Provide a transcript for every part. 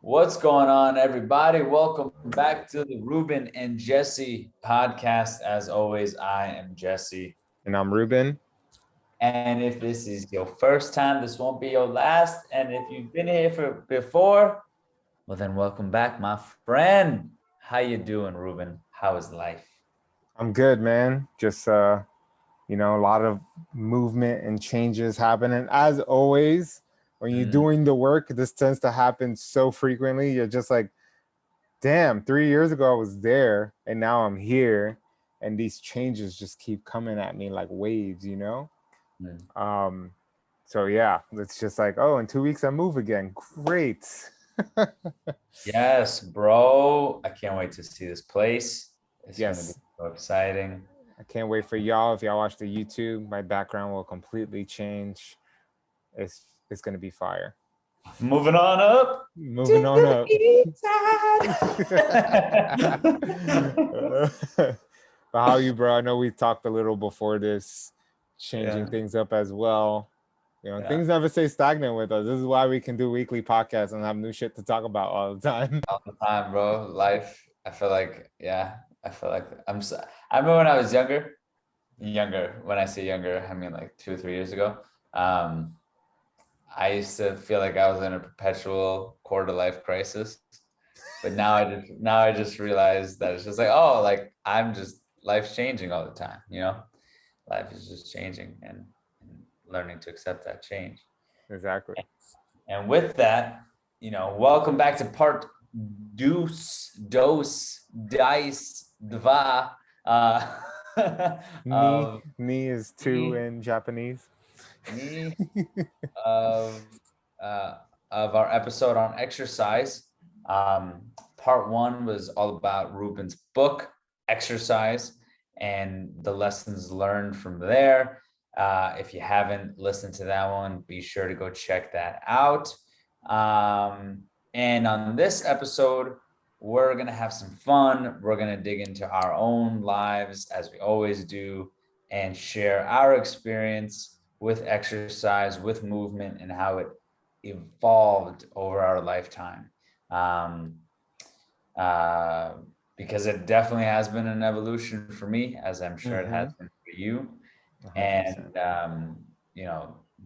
What's going on, everybody? Welcome back to the Ruben and Jessie podcast. As always, I am Jesse. And I'm Ruben. And if this is your first time, this won't be your last. And if you've been here for before, well, then welcome back, my friend. How you doing, Ruben? How is life? I'm good, man. Just a lot of movement and changes happening. As always, when you're Mm, doing the work, this tends to happen so frequently. You're just like, damn, 3 years ago I was there and now I'm here. And these changes just keep coming at me like waves. mm. Um, so yeah, it's just like, oh, in 2 weeks I move again. Great. Yes, bro. I can't wait to see this place. It's going to be Yes. so exciting. I can't wait for y'all. If y'all watch the YouTube, my background will completely change. It's gonna be fire. Moving on up Moving to on the up. east But how you, bro? I know we talked a little before this, changing Yeah, things up as well. yeah. Things never stay stagnant with us. This is why we can do weekly podcasts and have new shit to talk about all the time. All the time, bro. Life. I feel like, yeah. I feel like I remember when I was younger. Younger. When I say younger, I mean like 2 or 3 years ago. Um, I used to feel like I was in a perpetual quarter life crisis. But now I just realized that it's just like, oh, like I'm just life's changing all the time, you know? Life is just changing and learning to accept that change. Exactly. And with that, welcome back to part dice, dva Ni of ni is two me, in Japanese. me of our episode on exercise. Part one was all about Ruben's book, Exercise, and the lessons learned from there. If you haven't listened to that one, be sure to go check that out. And on this episode, we're going to have some fun. We're going to dig into our own lives as we always do and share our experience with exercise, with movement, and how it evolved over our lifetime. Um, uh, because it definitely has been an evolution for me, as I'm sure it has Mm-hmm. been for you. 100%. And,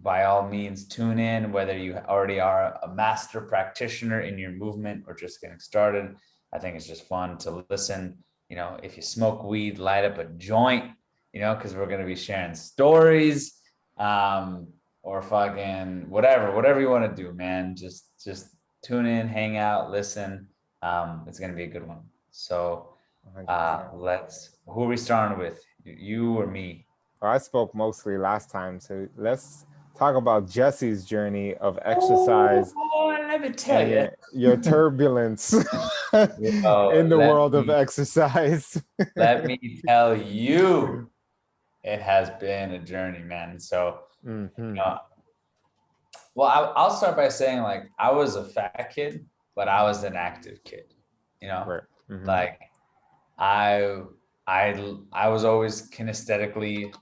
by all means, tune in, whether you already are a master practitioner in your movement or just getting started. I think it's just fun to listen. If you smoke weed, light up a joint, because we're going to be sharing stories, or fucking whatever you want to do, man. Just tune in, hang out, listen. It's going to be a good one. So, 100%. who are we starting with? You or me? I spoke mostly last time, so let's talk about Jesse's journey of Oh, exercise boy, let me tell and you. your turbulence in the Let world of me exercise. let me tell you, it has been a journey, man. So, Mm-hmm. you know, well, I'll start by saying like I was a fat kid, but I was an active kid. You know, Right. Mm-hmm. like I I was always kinesthetically,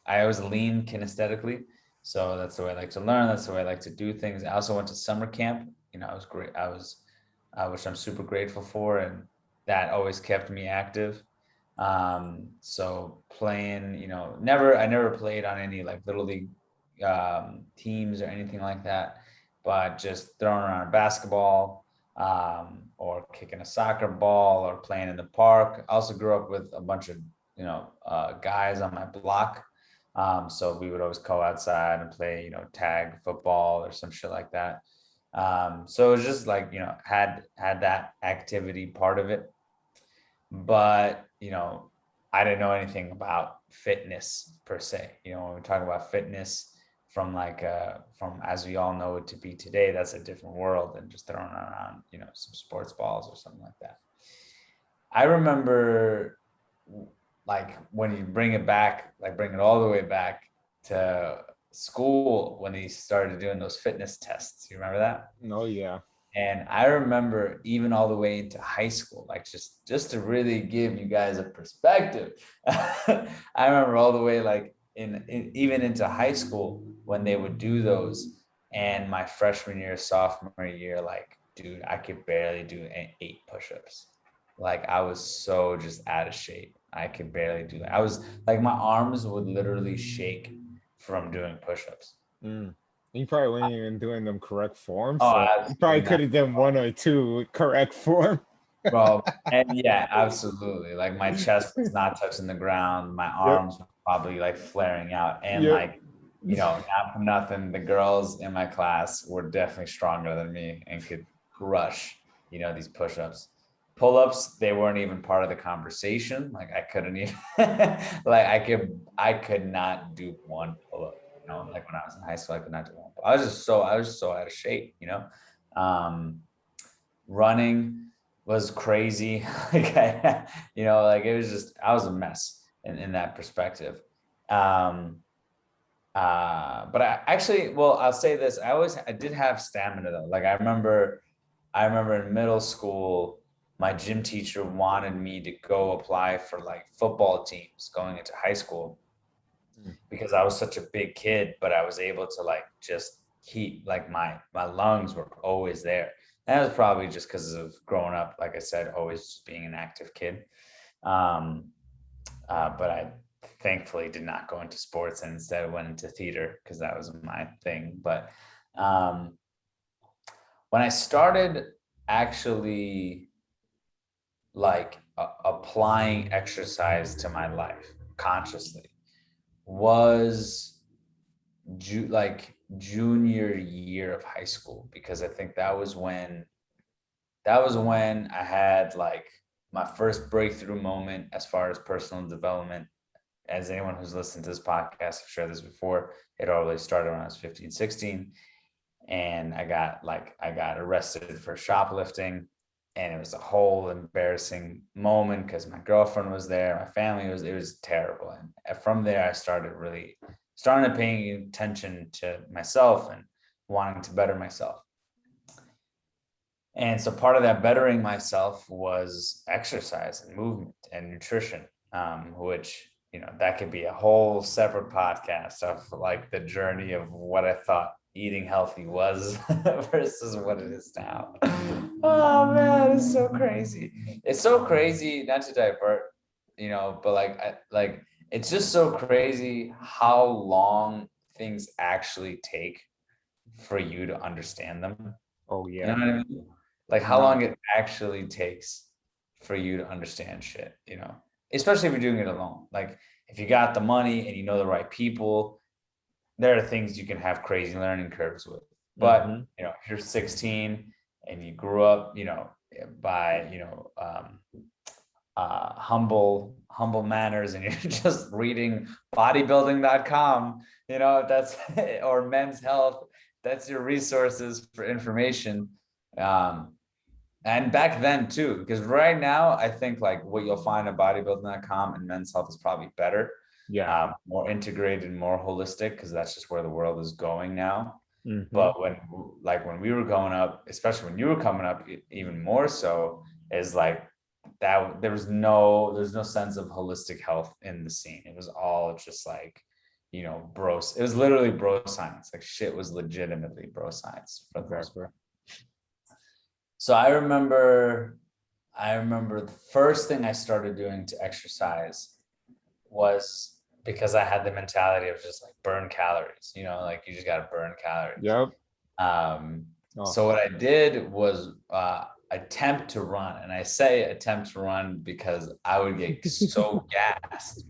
I was lean kinesthetically. So that's the way I like to learn. That's the way I like to do things. I also went to summer camp. I was great. Which I'm super grateful for, and that always kept me active. So playing, I never played on any like little league teams or anything like that, but just throwing around a basketball, or kicking a soccer ball or playing in the park. I also grew up with a bunch of guys on my block, so we would always go outside and play, tag football or some shit like that. So it was just like, had that activity part of it. But, I didn't know anything about fitness per se. When we talk about fitness from from as we all know it to be today, that's a different world than just throwing around, some sports balls or something like that. I remember like when you bring it back, like bring it all the way back to school when they started doing those fitness tests. You remember that? Oh yeah. And I remember even all the way into high school, like just to really give you guys a perspective. I remember all the way like in even into high school when they would do those, and my freshman year, sophomore year, like dude, I could barely do 8 push-ups. Like I was so just out of shape. I could barely do that. I was like, my arms would literally shake from doing push-ups. Mm. You probably weren't even doing them correct form, Oh, so you probably absolutely could not, have done one or two with correct form. bro. And yeah, absolutely. Like my chest was not touching the ground. My Yep. arms were probably like flaring out. And Yep. like, not for nothing, the girls in my class were definitely stronger than me and could crush, these push-ups. Pull-ups, they weren't even part of the conversation. Like I couldn't even like I could not do one pull-up, like when I was in high school, I could not do one. I was so out of shape, Um, running was crazy. Like like it was just, I was a mess in that perspective. Um, but I actually, well, I'll say this. I did have stamina though. Like I remember in middle school, my gym teacher wanted me to go apply for like football teams going into high school Mm. because I was such a big kid, but I was able to like just keep like my lungs were always there. And that was probably just because of growing up, like I said, always being an active kid. Um, but I thankfully did not go into sports and instead went into theater because that was my thing. But um, when I started actually like applying exercise to my life consciously was like junior year of high school, because I think that was when I had like my first breakthrough moment as far as personal development. As anyone who's listened to this podcast, I've shared this before, it all really started when I was 15, 16. And I got arrested for shoplifting, and it was a whole embarrassing moment because my girlfriend was there, my family was, it was terrible. And from there, I started paying attention to myself and wanting to better myself. And so part of that bettering myself was exercise and movement and nutrition, which, that could be a whole separate podcast of like the journey of what I thought eating healthy was versus what it is now. Oh man, it's so crazy. It's so crazy, not to divert, but it's just so crazy how long things actually take for you to understand them. Oh You know yeah. what I mean? Like how No. long it actually takes for you to understand shit, especially if you're doing it alone. Like if you got the money and you know the right people, there are things you can have crazy learning curves with. But, Mm-hmm. if you're 16 and you grew up, by, humble manners, and you're just reading bodybuilding.com, if that's or Men's Health, that's your resources for information. um and back then too, because right now I think like what you'll find on bodybuilding.com and Men's Health is probably better, Yeah. more integrated, more holistic, because that's just where the world is going now. Mm-hmm. But when we were growing up, especially when you were coming up, even more so, is like that there's no sense of holistic health in the scene. It was all just like, bros. It was literally bro science. Like shit was legitimately bro science for the most Exactly. part. So I remember the first thing I started doing to exercise was because I had the mentality of just like burn calories, like you just got to burn calories. Yep. Um, Oh. so what I did was attempt to run. And I say attempt to run because I would get so gassed.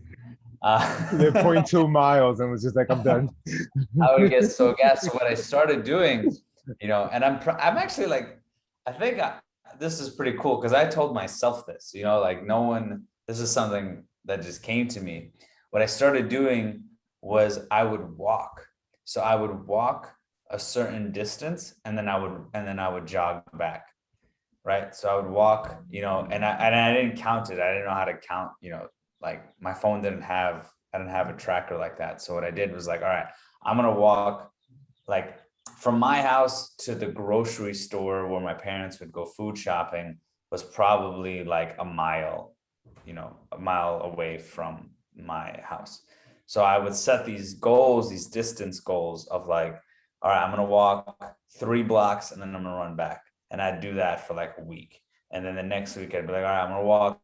You did Uh, 0.2 miles and was just like, I'm done. I would get so gassed. So what I started doing, and I'm actually like, I think this is pretty cool because I told myself this, like no one, this is something that just came to me. What I started doing was I would walk. So I would walk a certain distance, and then I would jog back. Right. So I would walk, and I didn't count it. I didn't know how to count, like my phone I didn't have a tracker like that. So what I did was like, all right, I'm gonna walk like from my house to the grocery store where my parents would go food shopping was probably like a mile away from my house. So I would set these goals, these distance goals of like, all right, I'm gonna walk 3 blocks and then I'm gonna run back. And I'd do that for like a week. And then the next week I'd be like, all right, I'm gonna walk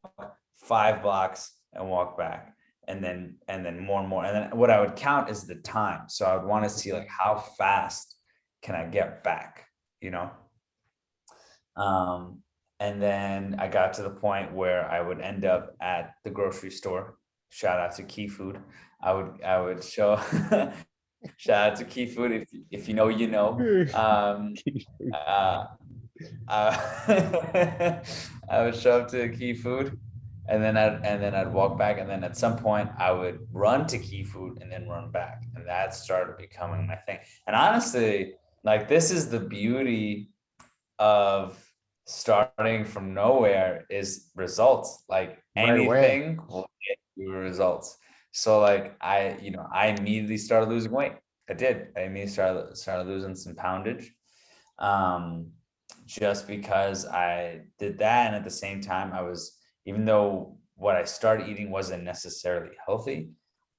5 blocks and walk back. And then more and more. And then what I would count is the time. So I would want to see like how fast can I get back, you know? Um, and then I got to the point where I would end up at the grocery store. Shout out to Key Food. I would show shout out to Key Food, if you know, you know. Uh, I would show up to Key Food, and then I'd walk back, and then at some point I would run to Key Food and then run back, and that started becoming my thing. And honestly, like, this is the beauty of starting from nowhere, is results. Like, Right away. anything will get you results. So like, I immediately started losing weight. I immediately started losing some poundage. Um, just because I did that. And at the same time, even though what I started eating wasn't necessarily healthy,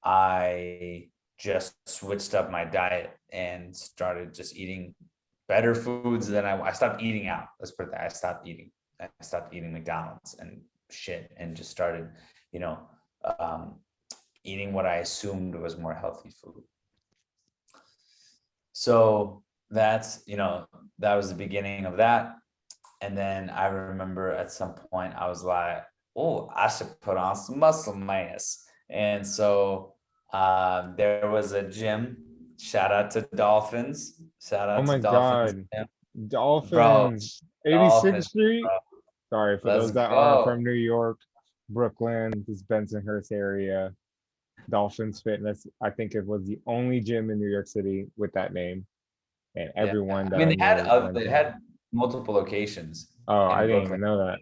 I just switched up my diet and started just eating better foods. Than I stopped eating out. Let's put it that. I stopped eating McDonald's and shit, and just started, you know, um, eating what I assumed was more healthy food. So that was the beginning of that. And then I remember at some point I was like, oh, I should put on some muscle mass. And so there was a gym. Shout out to Dolphins. Shout Oh out to my Dolphins. God. Bro, Dolphins. 86th Dolphins, Street. bro. Sorry for Let's those that aren't go. from New York, Brooklyn, this Bensonhurst area. Dolphins Fitness. I think it was the only gym in New York City with that name, and Yeah. everyone I that mean, I knew went they there. had multiple locations Oh, I in didn't Brooklyn. even know that.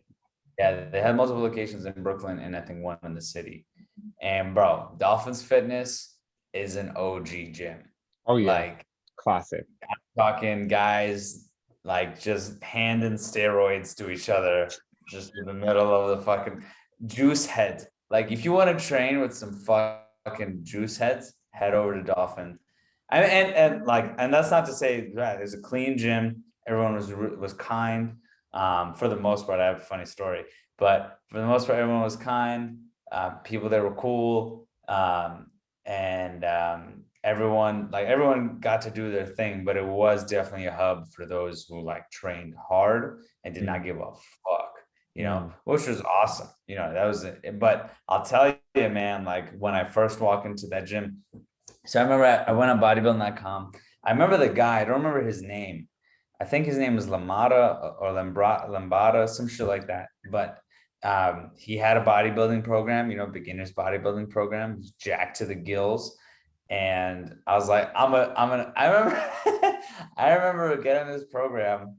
Yeah, they had multiple locations in Brooklyn, and I think one in the city. And bro, Dolphins Fitness is an OG gym. Oh yeah, Like, classic. talking guys like just handing steroids to each other, just in the middle of the fucking juice heads. Like, if you want to train with some fucking juice heads, head over to Dolphin. And that's not to say that there's a clean gym. Everyone was kind. For the most part, I have a funny story, but for the most part, everyone was kind. People there were cool. And everyone got to do their thing, but it was definitely a hub for those who like trained hard and did not Mm, give a fuck, mm. which was awesome. That was it. But I'll tell you, man, like, when I first walked into that gym, so I remember I went on bodybuilding.com. I remember the guy, I don't remember his name. I think his name was Lamada or Lambada, some shit like that. But he had a bodybuilding program, beginner's bodybuilding program. He's jacked to the gills. And I was like, I remember I remember getting this program,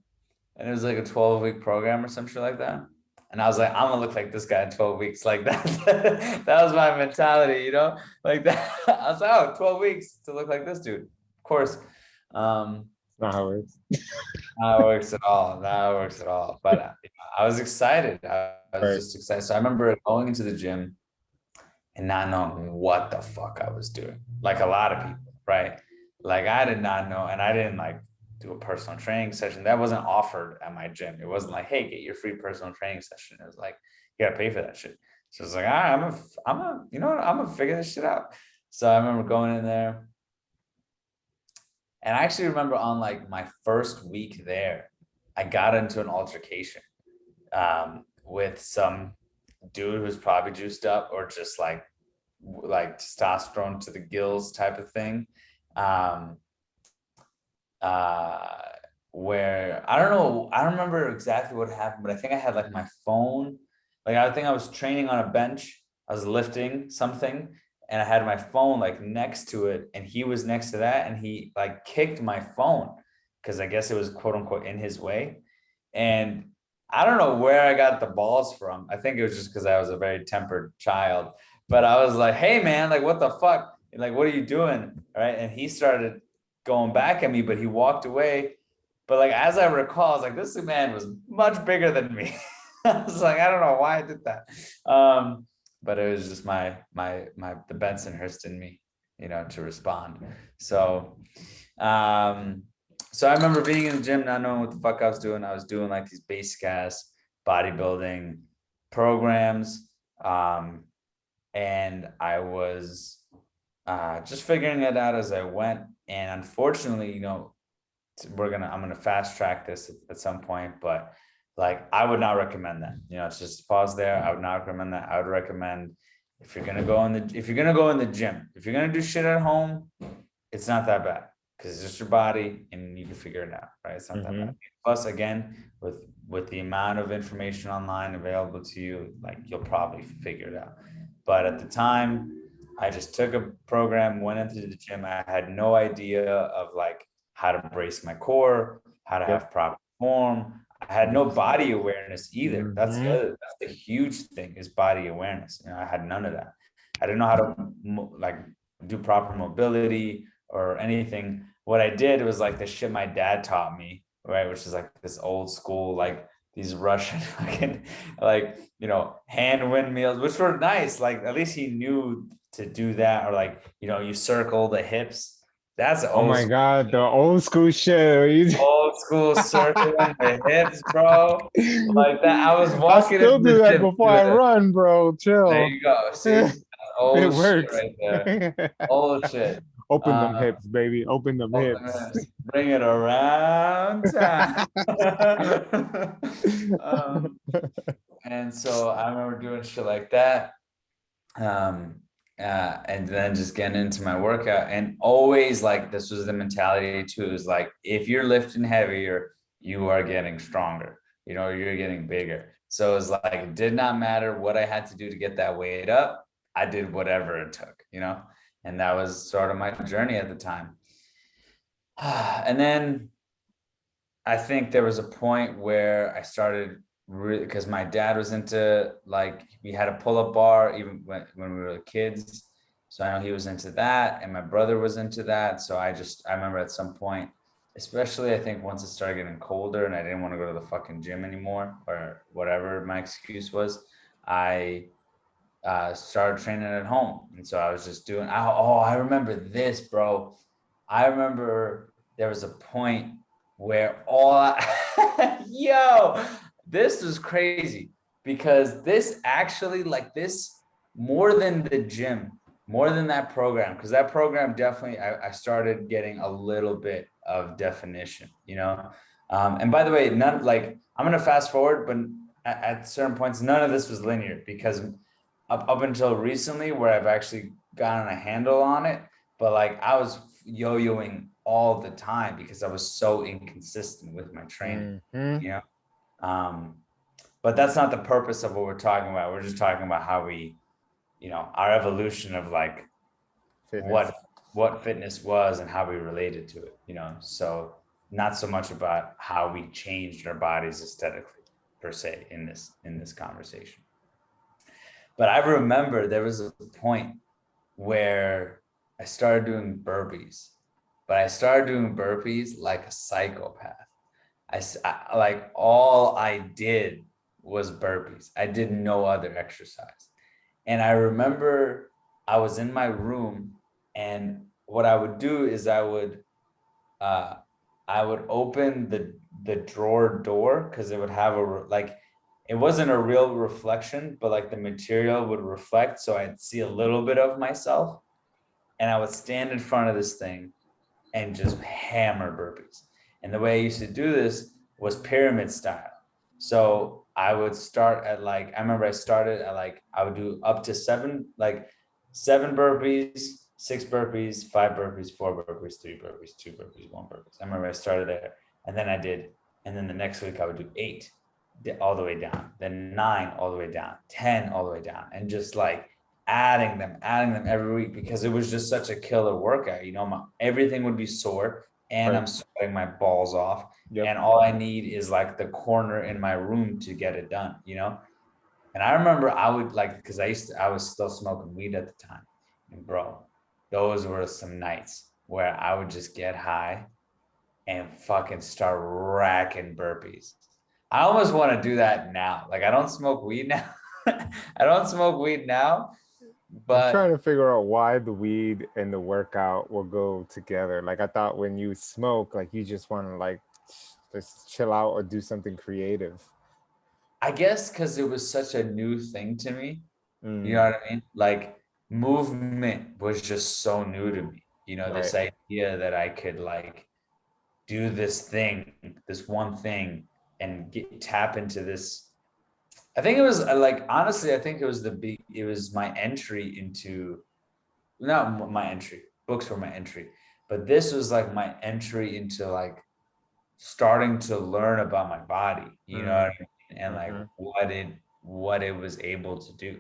and it was like a 12-week program or some shit like that. And I was like, I'm gonna look like this guy in 12 weeks. Like that. That was my mentality, like that. I was like, oh, 12 weeks to look like this dude. Of course. It's not how it works. Not works at all. Not works at all. But I was excited. I was Right. just excited. So I remember going into the gym and not knowing what the fuck I was doing. Like a lot of people, right? Like, I did not know, and I didn't like do a personal training session. That wasn't offered at my gym. It wasn't like, hey, get your free personal training session. It was like, you gotta pay for that shit. So it's like, all right, you know what, I'm gonna figure this shit out. So I remember going in there, and I actually remember on like my first week there, I got into an altercation with some dude who's probably juiced up, or just like testosterone to the gills type of thing. Um, uh, where I don't know, I don't remember exactly what happened, but I think I had like my phone. Like, I think I was training on a bench, I was lifting something, and I had my phone like next to it, and he was next to that, and he like kicked my phone because I guess it was quote unquote in his way. And I don't know where I got the balls from. I think it was just because I was a very tempered child. But I was like, hey man, like, what the fuck? Like, what are you doing? Right. And he started going back at me, but he walked away. But like, as I recall, I was like, this man was much bigger than me. I was like, I don't know why I did that. But it was just the Bensonhurst in me, to respond. So So I remember being in the gym, not knowing what the fuck I was doing. I was doing like these basic ass bodybuilding programs. And I was just figuring it out as I went. And unfortunately, I'm gonna fast track this at some point, but like I would not recommend that. It's just pause there. I would not recommend that. I would recommend if you're gonna go in the gym, if you're gonna do shit at home, it's not that bad because it's just your body and you can figure it out, right? It's not that bad. Mm-hmm. Plus, again, with the amount of information online available to you, like you'll probably figure it out. But at the time, I just took a program, went into the gym. I had no idea of like how to brace my core, how to Yep. have proper form. I had no body awareness either. Mm-hmm. That's the huge thing is body awareness. I had none of that. I didn't know how to like do proper mobility or anything. What I did was like the shit my dad taught me, right? Which is like this old school, like these Russian fucking like, hand windmills, which were nice. Like at least he knew to do that, or like, you circle the hips. That's Oh old my God, the old school shit. old school circling the hips, bro. Like that. I was I walking still into do the that gym before I doing it. run, bro. There Chill. you go. See, It that's old shit works. right there. Old shit. Open them Uh, hips, baby. Open them Open hips. hips. Bring it around town. um, and so I remember doing shit like that. Um, and then just getting into my workout, and always like this was the mentality too, is like if you're lifting heavier, you are getting stronger, you're getting bigger. So it's like it did not matter what I had to do to get that weight up. I did whatever it took, and that was sort of my journey at the time. And then I think there was a point where I started really, because my dad was into, like, we had a pull-up bar even when we were kids. So I know he was into that, and my brother was into that. So I remember at some point, especially I think once it started getting colder and I didn't want to go to the fucking gym anymore or whatever my excuse was, I started training at home. And so I was just doing, I remember this, bro. I remember there was a point where yo, this was crazy because this actually, like this, more than the gym, more than that program, because that program definitely, I started getting a little bit of definition. And by the way, none, like, I'm going to fast forward, but at certain points, none of this was linear because up until recently where I've actually gotten a handle on it. But like I was yo-yoing all the time because I was so inconsistent with my training, Mm-hmm. you know. Um, but that's not the purpose of what we're talking about. We're just talking about how we, our evolution of like Fitness. what fitness was and how we related to it. So not so much about how we changed our bodies aesthetically per se in this conversation. But I remember there was a point where I started doing burpees, but I started doing burpees like a psychopath. Like all I did was burpees. I did no other exercise. And I remember I was in my room, and what I would do is uh, I would open the drawer door because it would have like it wasn't a real reflection, but like the material would reflect, so I'd see a little bit of myself, and I would stand in front of this thing and just hammer burpees. And the way I used to do this was pyramid style. So I would start at like, I remember I started at like, I would do up to seven burpees, six burpees, five burpees, four burpees, three burpees, two burpees, one burpees. I remember I started there, and then and then the next week I would do eight all the way down, then nine all the way down, 10 all the way down, and just like adding them every week because it was just such a killer workout. Everything would be sore, and Right. I'm sweating my balls off. Yep. And all I need is like the corner in my room to get it done. And I remember I would like, because I was still smoking weed at the time. And bro, those were some nights where I would just get high and fucking start racking burpees. I almost want to do that now. Like I don't smoke weed now. I don't smoke weed now, I'm trying But to figure out why the weed and the workout will go together. Like I thought when you smoke, like you just want to like just chill out or do something creative. I guess because it was such a new thing to me, you know Mm, what I mean? Like movement was just so new to me. You know, right. this idea that I could like do this thing, this one thing, and tap into this. I think it was like honestly, I think it was it was my entry into not my entry. Books were my entry, but this was like my entry into like starting to learn about my body, you know what Mm, I mean? And like mm-hmm. what it was able to do.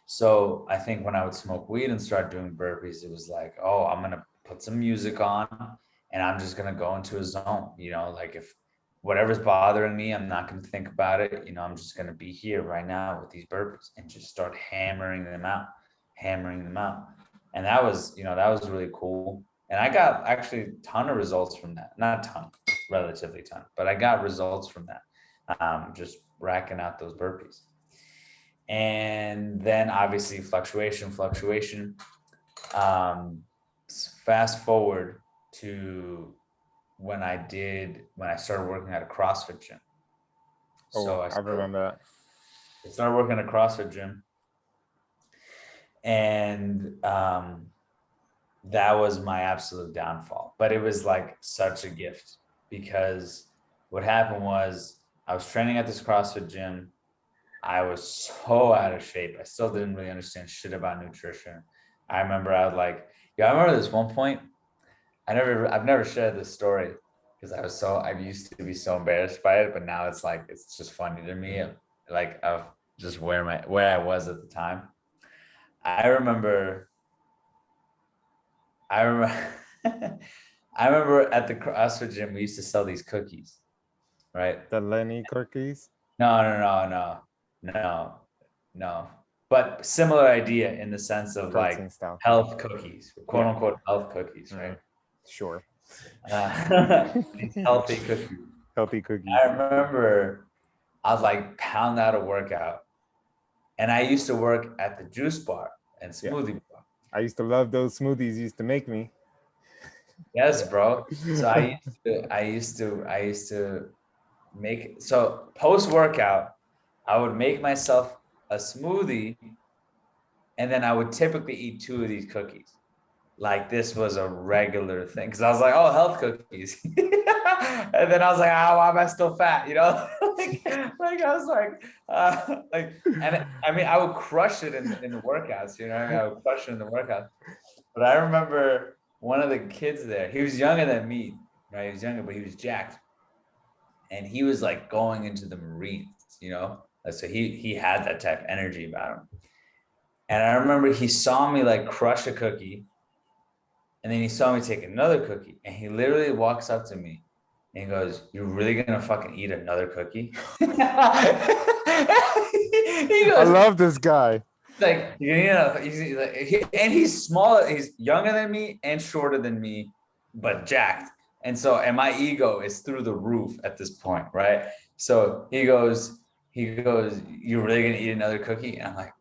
So I think when I would smoke weed and start doing burpees, it was like, oh, I'm gonna put some music on and I'm just gonna go into a zone. You know, like if whatever's bothering me, I'm not gonna think about it. You know, I'm just gonna be here right now with these burpees and just start hammering them out. And that was, you know, that was really cool. And I got actually a ton of results from that. Not a ton, relatively ton, but I got results from that. Just racking out those burpees. And then obviously fluctuation. Um, Fast forward to when I started working at a CrossFit gym. Oh, So I remember that. I started working at a CrossFit gym, and that was my absolute downfall. But it was like such a gift because what happened was I was training at this CrossFit gym. I was so out of shape. I still didn't really understand shit about nutrition. I remember I was like, yeah, I remember this one point. I've never shared this story because I used to be so embarrassed by it, but now it's like, it's just funny to me. Like of just where I was at the time. I remember, I remember, I remember at the CrossFit gym, we used to sell these cookies, right? The Lenny cookies, No, no. But similar idea in the sense of like protein style. Yeah. health cookies, quote Yeah. unquote health cookies, right? Mm, sure. These healthy cookies. Healthy I cookies. remember I'd like pound out a workout, and I used to work at the juice bar and Yeah. smoothie bar. I used to love those smoothies you used to make me. Yes, bro. So I used to make so post workout, I would make myself a smoothie, and then I would typically eat two of these cookies. Like this was a regular thing because I was like, oh, health cookies. And then I was like, oh, why am I still fat? You know, like I was like, and I mean, I would crush it in the workouts. You know, what I mean, I would crush it in the workouts. But I remember one of the kids there. He was younger than me, right? He was younger, but he was jacked, and he was like going into the Marines. You know, so he had that type of energy about him. And I remember he saw me like crush a cookie, and then he saw me take another cookie, and he literally walks up to me and he goes, "You're really gonna fucking eat another cookie?" He I goes, love this guy. like, you know, and he's smaller, he's younger than me and shorter than me, but jacked. And so, and my ego is through the roof at this point, right? So he goes, "You're really gonna eat another cookie?" And I'm like,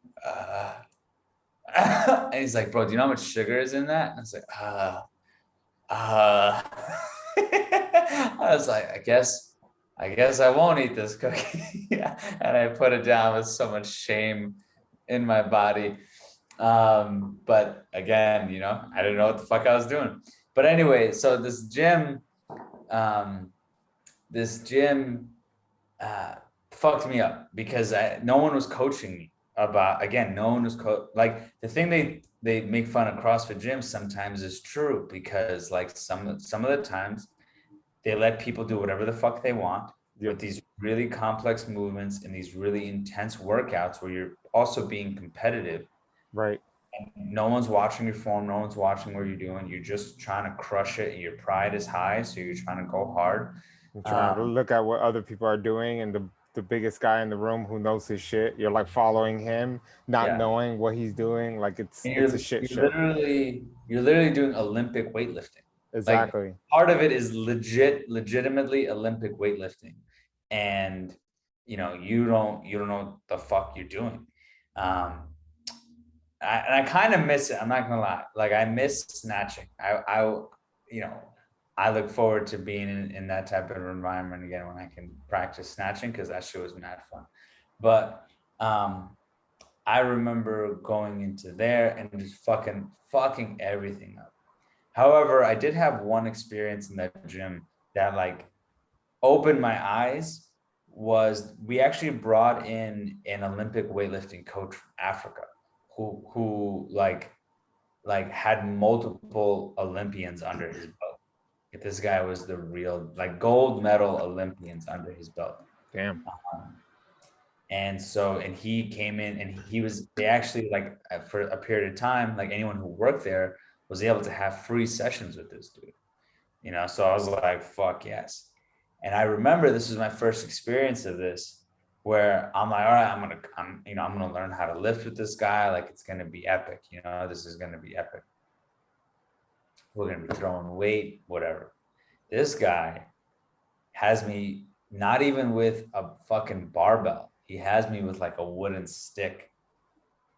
and he's like, "Bro, do you know how much sugar is in that?" And I was like, I was like, I guess I won't eat this cookie. And I put it down with so much shame in my body. But again, you know, I didn't know what the fuck I was doing. But anyway, so um, this gym uh, fucked me up because no one was coaching me about, again, no one was like the thing they make fun of CrossFit gyms sometimes is true because like some of the times they let people do whatever the fuck they want Yep. with these really complex movements and these really intense workouts where you're also being competitive. Right. No one's watching your form, no one's watching what you're doing. You're just trying to crush it, and your pride is high, so you're trying to go hard. I'm trying to Um, look at what other people are doing, and the biggest guy in the room who knows his shit. You're like following him, not yeah, knowing what he's doing. Like and it's a shit show. you're literally doing Olympic weightlifting. Like Exactly. part of it is legitimately Olympic weightlifting, and you know you don't know what the fuck you're doing. Um, I kind of miss it. I'm not gonna lie. Like I miss snatching. You know, I look forward to being in that type of environment again when I can practice snatching because that shit was mad fun. But I remember going into there and just fucking everything up. However, I did have one experience in that gym that like opened my eyes. Was we actually brought in an Olympic weightlifting coach from Africa who like had multiple Olympians under his belt. This guy was the real like gold medal Olympians under his belt. Damn. Um, and so, and he came in and they actually like for a period of time, like anyone who worked there was able to have free sessions with this dude, you know? So I was like, fuck yes. And I remember this was my first experience of this where I'm like, all right, I'm going to learn how to lift with this guy. Like it's going to be epic. You know, this is going to be epic. We're going to be throwing weight, whatever. This guy has me not even with a fucking barbell. He has me with like a wooden stick.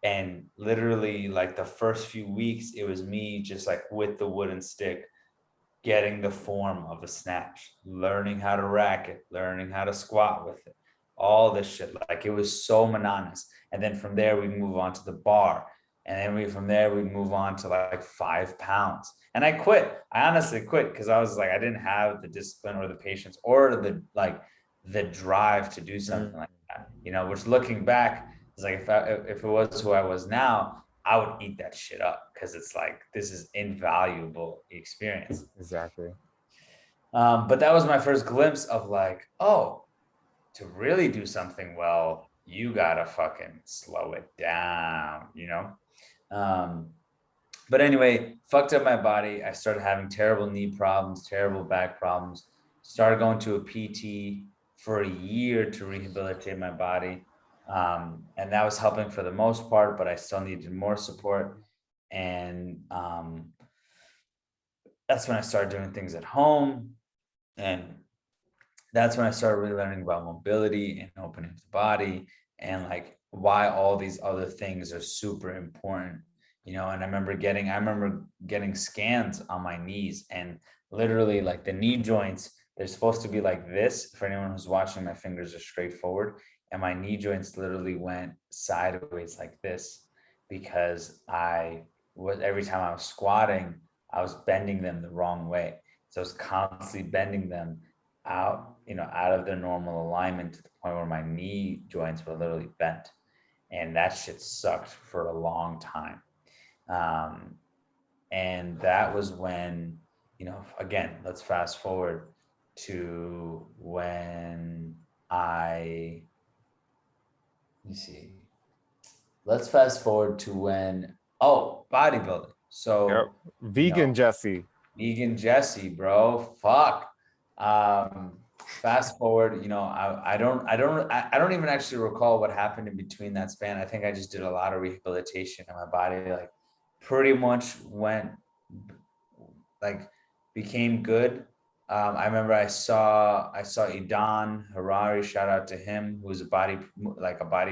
And literally like the first few weeks, it was me just like with the wooden stick, getting the form of a snatch, learning how to rack it, learning how to squat with it, all this shit. Like it was so monotonous. And then from there, we move on to the bar. And then from there, we move on to like 5 pounds. And I quit. I honestly quit because I was like, I didn't have the discipline or the patience or the drive to do something like that. You know, which looking back, it's like if it was who I was now, I would eat that shit up because it's like this is invaluable experience. Exactly. But that was my first glimpse of like, oh, to really do something well, you gotta fucking slow it down, you know? But anyway, fucked up my body. I started having terrible knee problems, terrible back problems. Started going to a PT for a year to rehabilitate my body. And that was helping for the most part, but I still needed more support. And that's when I started doing things at home. And that's when I started really learning about mobility and opening the body and like why all these other things are super important, you know. And I remember getting scans on my knees and literally like the knee joints, they're supposed to be like this. For anyone who's watching, my fingers are straight forward and my knee joints literally went sideways like this because every time I was squatting, I was bending them the wrong way. So I was constantly bending them out of their normal alignment to the point where my knee joints were literally bent. And that shit sucked for a long time. And that was when, again, let's fast forward to when let me see. Let's fast forward to bodybuilding. Yep. So, Vegan Jesse. Vegan Jesse, bro. Fuck. Fast forward, I don't even actually recall what happened in between that span. I think I just did a lot of rehabilitation and my body like pretty much went like became good. I remember I saw Idan Harari, shout out to him, who's a body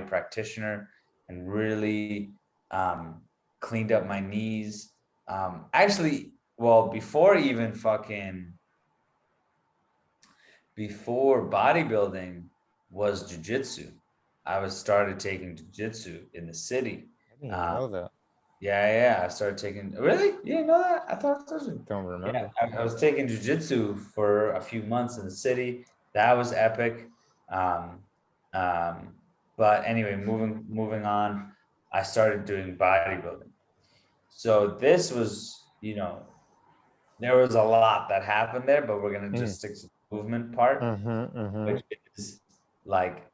practitioner and really cleaned up my knees. Actually, well, before bodybuilding was jujitsu. I was started taking jujitsu in the city. I didn't even know that. Yeah. I started taking. Really? You didn't know that? I thought I don't remember. Yeah, I was taking jujitsu for a few months in the city. That was epic. But anyway, moving on, I started doing bodybuilding. So this was, there was a lot that happened there, but we're gonna just stick to the movement part, which is like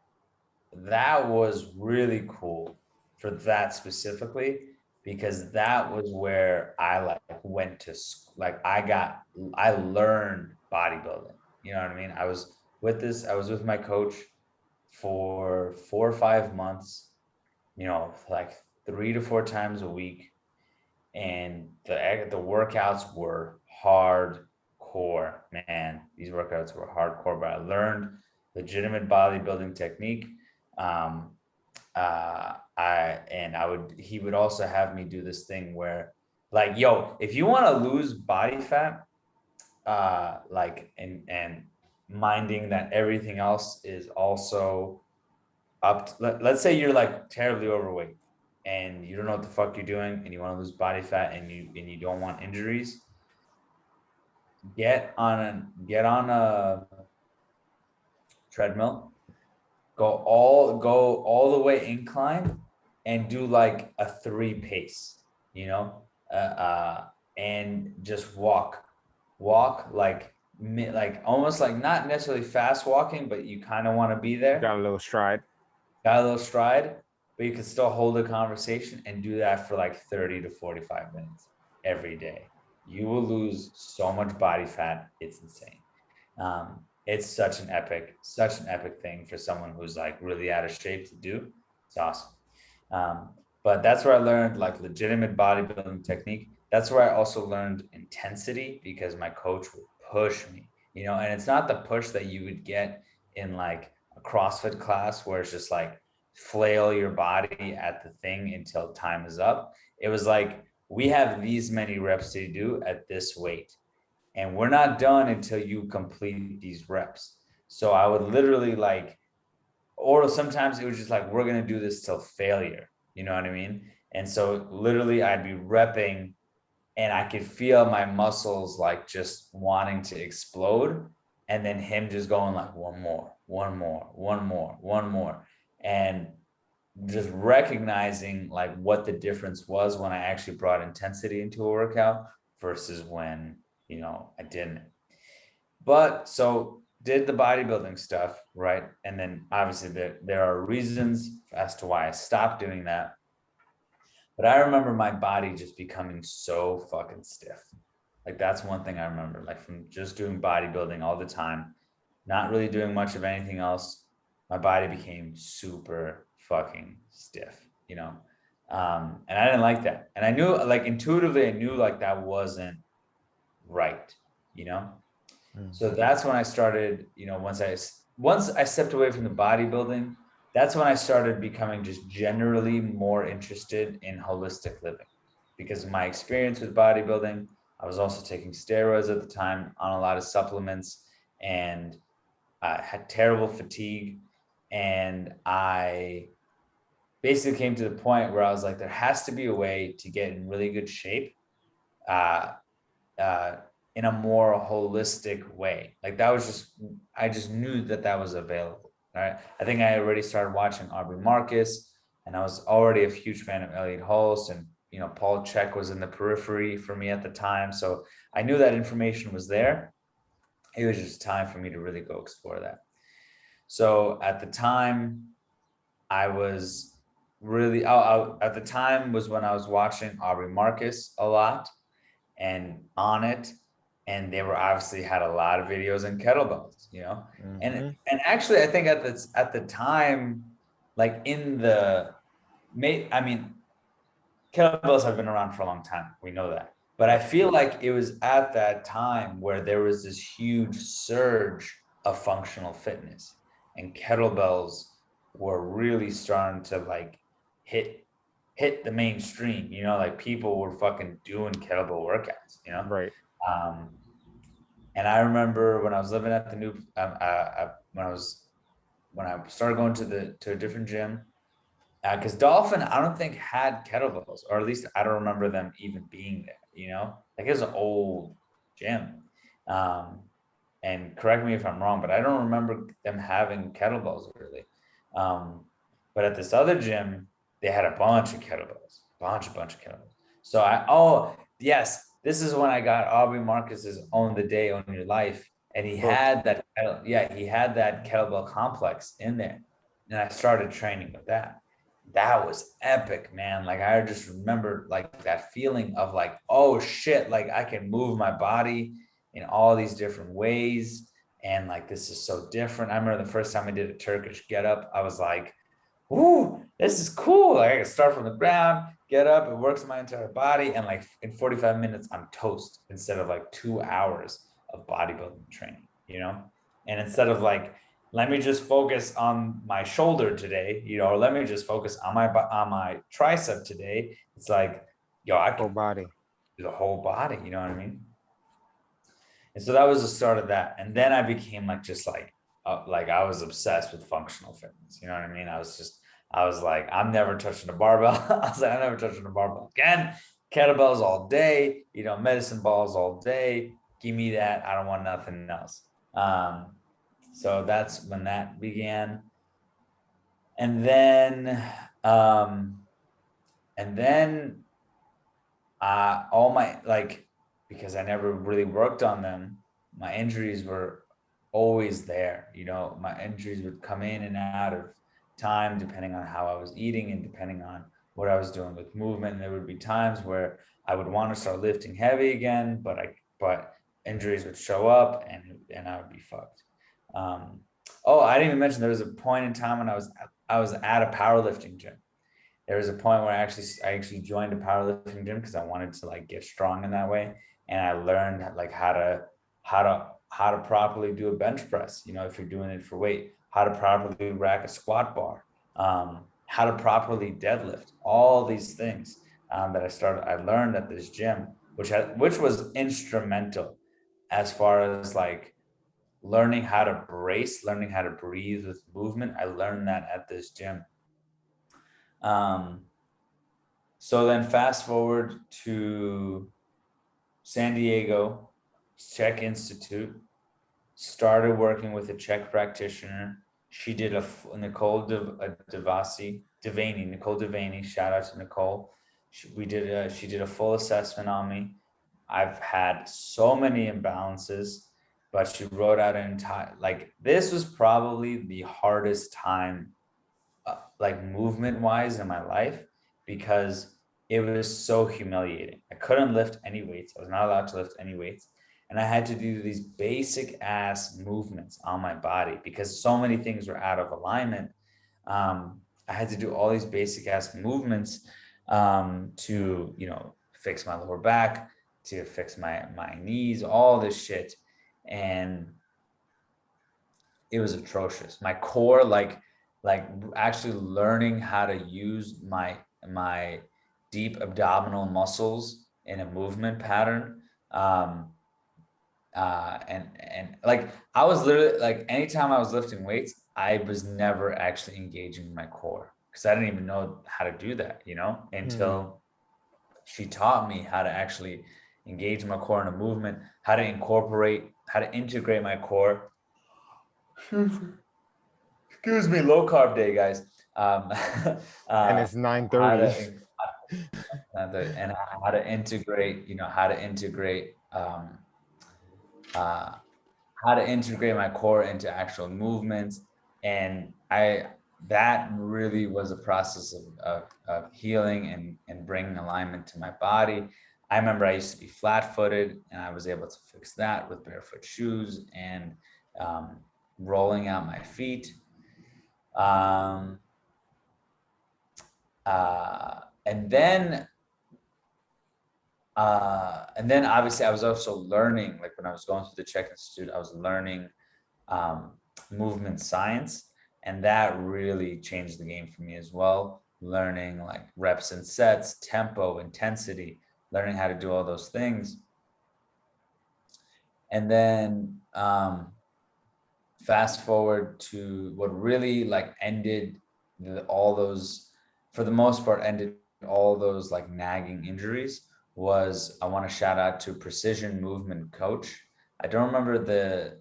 that was really cool for that specifically because that was where I like went to I learned bodybuilding. You know what I mean? I was with my coach for 4 or 5 months, like 3 to 4 times a week. And the workouts were hardcore, man. These workouts were hardcore, but I learned legitimate bodybuilding technique. I he would also have me do this thing where like, yo, if you want to lose body fat, like, and minding that everything else is also let's say you're like terribly overweight and you don't know what the fuck you're doing and you want to lose body fat and you don't want injuries, get on a treadmill, go all the way incline and do like a 3 pace, you know, and just walk like almost like not necessarily fast walking, but you kind of want to be there, Got a little stride. got a little stride, but you can still hold a conversation and do that for like 30 to 45 minutes every day. You will lose so much body fat. It's insane. It's such an epic thing for someone who's like really out of shape to do. It's awesome. Um, but that's where I learned like legitimate bodybuilding technique. That's where I also learned intensity because my coach would push me, you know, and it's not the push that you would get in like a CrossFit class where it's just like flail your body at the thing until time is up. It was like, we have these many reps to do at this weight, and we're not done until you complete these reps. So I would literally like, or sometimes it was just like, we're going to do this till failure. You know what I mean? And so literally I'd be repping and I could feel my muscles like just wanting to explode. And then him just going like, one more, one more, one more, one more. And just recognizing like what the difference was when I actually brought intensity into a workout versus when, you know, I didn't. But so did the bodybuilding stuff, right? And then obviously there are reasons as to why I stopped doing that. But I remember my body just becoming so fucking stiff. Like that's one thing I remember, like from just doing bodybuilding all the time, not really doing much of anything else. My body became super fucking stiff, you know? And I didn't like that. And I knew like intuitively, I knew like that wasn't right, you know? So that's when I started, you know, once I stepped away from the bodybuilding, that's when I started becoming just generally more interested in holistic living. Because of my experience with bodybuilding, I was also taking steroids at the time, on a lot of supplements, and I had terrible fatigue. And I basically came to the point where I was like, there has to be a way to get in really good shape. Uh, uh, in a more holistic way. Like that was just, I just knew that that was available. Right. I think I already started watching Aubrey Marcus, and I was already a huge fan of Elliot Hulse, and, you know, Paul Chek was in the periphery for me at the time. So I knew that information was there. It was just time for me to really go explore that. So at the time, I was really, at the time was when I was watching Aubrey Marcus a lot and on it, and they were obviously had a lot of videos in kettlebells, you know. And actually I think at the time, like in the I mean, kettlebells have been around for a long time, we know that, but I feel like it was at that time where there was this huge surge of functional fitness, and kettlebells were really starting to like hit the mainstream, you know, like people were fucking doing kettlebell workouts, you know. Right. um, and I remember when I was living at the new, when I started going to a different gym, because Dolphin, I don't think had kettlebells, or at least I don't remember them even being there. You know, like it was an old gym. Um, and correct me if I'm wrong, but I don't remember them having kettlebells really. Um, but at this other gym, they had a bunch of kettlebells, bunch of kettlebells. So oh yes, this is when I got Aubrey Marcus's "Own the Day, Own Your Life," and he Book. had that, yeah, he had that kettlebell complex in there, and I started training with that. That was epic, man. Like I just remember like that feeling of like, oh shit, like I can move my body in all these different ways. And like, this is so different. I remember the first time I did a Turkish get up, I was like, ooh, this is cool. Like I can start from the ground, get up, it works my entire body. And like in 45 minutes, I'm toast instead of like 2 hours of bodybuilding training, you know? And instead of like let me just focus on my shoulder today, or let me just focus on my tricep today. It's like, yo, I Whole can body. do the whole body, you know what I mean? And so that was the start of that. And then I became like I was obsessed with functional fitness. You know what I mean? I was like, I'm never touching a barbell. I was like, I'm never touching a barbell again. Kettlebells all day, medicine balls all day. Give me that. I don't want nothing else. So that's when that began. And then, um, and then all my because I never really worked on them, my injuries were always there. My injuries would come in and out of time depending on how I was eating and depending on what I was doing with movement. And there would be times where I would want to start lifting heavy again, but injuries would show up and I would be fucked. Oh, I didn't even mention there was a point in time when I was at a powerlifting gym. There was a point where I actually joined a powerlifting gym because I wanted to get strong in that way, and I learned how to properly do a bench press. If you're doing it for weight, how to properly rack a squat bar, how to properly deadlift, all these things that I learned at this gym, which was instrumental as far as learning how to brace, learning how to breathe with movement. I learned that at this gym. Um, So then fast forward to San Diego, Czech Institute, started working with a Czech practitioner. She did Nicole Devaney, shout out to Nicole. She did a full assessment on me. I've had so many imbalances, but she wrote out an entire, this was probably the hardest time movement wise in my life because it was so humiliating. I couldn't lift any weights. I was not allowed to lift any weights. And I had to do these basic ass movements on my body because so many things were out of alignment. I had to do all these basic ass movements to, fix my lower back, to fix my knees, all this shit. And it was atrocious. My core, actually learning how to use my deep abdominal muscles in a movement pattern. And I was literally anytime I was lifting weights, I was never actually engaging my core because I didn't even know how to do that, until she taught me how to actually engage my core in a movement, how to integrate my core. Excuse me, low carb day, guys. And it's How 9:30. to and how to integrate, how to integrate my core into actual movements, and that really was a process of healing and bringing alignment to my body. I remember I used to be flat-footed, and I was able to fix that with barefoot shoes and rolling out my feet. Um, and then obviously I was also learning, when I was going through the Czech Institute, I was learning movement science, and that really changed the game for me as well. Learning reps and sets, tempo, intensity, learning how to do all those things. And then fast forward to what really ended all those, for the most part, ended all those nagging injuries was, I want to shout out to Precision Movement Coach. I don't remember the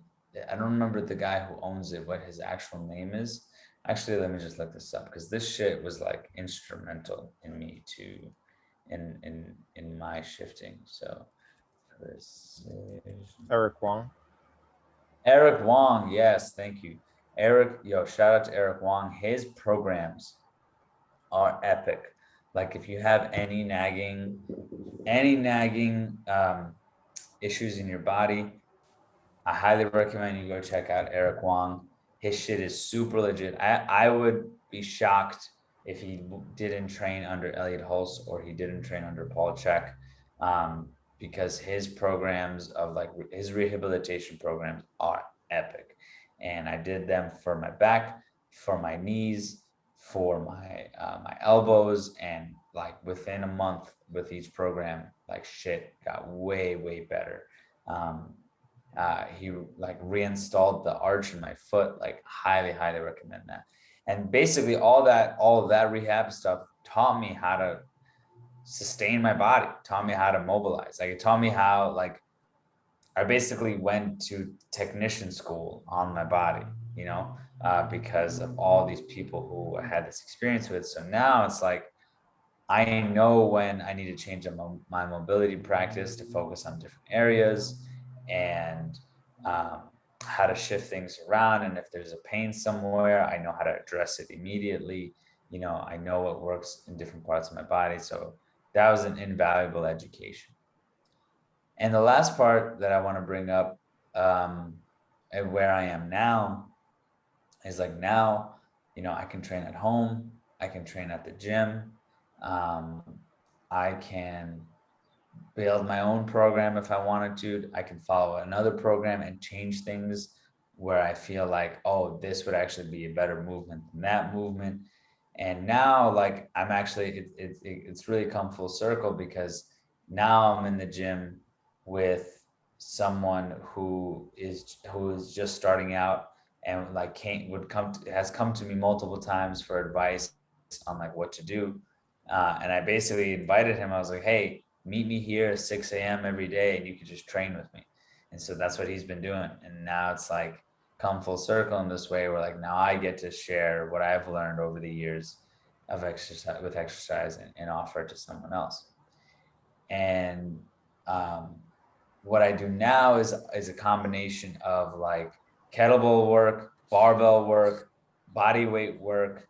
guy who owns it, what his actual name is. Actually, let me just look this up because this shit was instrumental in me in my shifting. So Precision. Eric Wong. Eric Wong, yes, thank you. Eric, shout out to Eric Wong. His programs are epic. If you have any nagging issues in your body, I highly recommend you go check out Eric Wong. His shit is super legit. I would be shocked if he didn't train under Elliot Hulse or he didn't train under Paul Chek, because his programs of his rehabilitation programs are epic. and I did them for my back, for my knees, for my elbows, and like within a month with each program, like shit got way better. Um, he like reinstalled the arch in my foot. Like highly recommend that. And basically all of that rehab stuff taught me how to sustain my body, taught me how to mobilize. Like it taught me how, like, I basically went to technician school on my body, you know, because of all these people who I had this experience with. So now it's like I know when I need to change my mobility practice to focus on different areas, and how to shift things around. And if there's a pain somewhere, I know how to address it immediately. You know, I know what works in different parts of my body. So that was an invaluable education. And the last part that I want to bring up, and where I am now, is like now, you know, I can train at home, I can train at the gym, um, I can build my own program if I wanted to. I can follow another program and change things where I feel like, oh, this would actually be a better movement than that movement. And now, like, I'm actually, it's really come full circle, because now I'm in the gym with someone who is just starting out, and like has come to me multiple times for advice on like what to do. And I basically invited him. I was like, hey, meet me here at 6 a.m. every day and you could just train with me. And so that's what he's been doing. And now it's like come full circle in this way, where like now I get to share what I've learned over the years of exercise and offer it to someone else. And um, what I do now is a combination of like kettlebell work, barbell work, body weight work.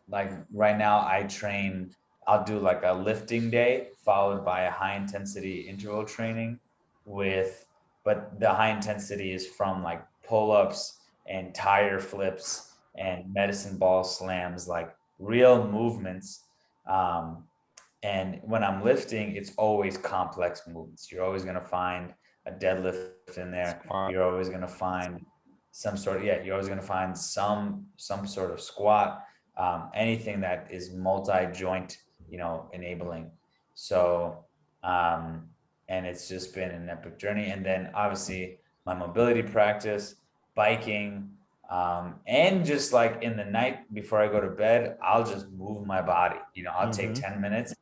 Like right now, I train. I'll do like a lifting day followed by a high intensity interval training with, but the high intensity is from like pull ups and tire flips and medicine ball slams, like real movements. Um, and when I'm lifting, it's always complex movements. You're always going to find a deadlift in there. You're Squat. always going to find yeah, you're always going to find some sort of squat, anything that is multi-joint, you know, enabling. So, um, and it's just been an epic journey. And then obviously my mobility practice, biking, and just like in the night before I go to bed, I'll just move my body. You know, I'll take Mm-hmm. 10 minutes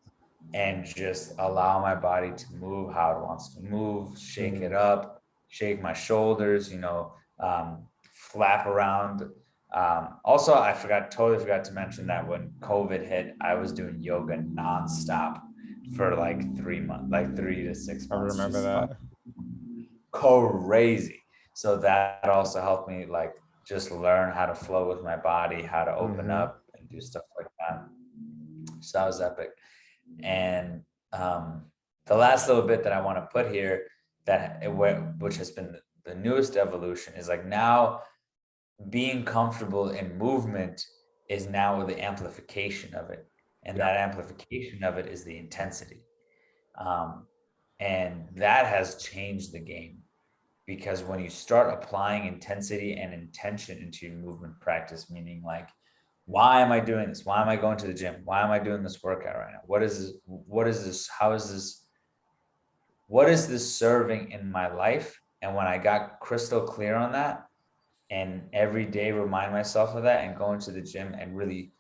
and just allow my body to move how it wants to move, shake it Mm-hmm. up, shake my shoulders, you know, flap around. Also, totally forgot to mention that when COVID hit, I was doing yoga nonstop for like 3 months, like 3 to 6 months, I remember just like that. crazy. So that also helped me like just learn how to flow with my body, how to open Mm-hmm. up and do stuff like that. So that was epic. And the last little bit that I want to put here, which has been the newest evolution, is like now being comfortable in movement is now the amplification of it. And Yeah. that amplification of it is the intensity. Um, and that has changed the game, because when you start applying intensity and intention into your movement practice, meaning like, why am I doing this? Why am I going to the gym? Why am I doing this workout right now? What is this? What is this? How is this? What is this serving in my life? And when I got crystal clear on that, and every day remind myself of that, and going to the gym and really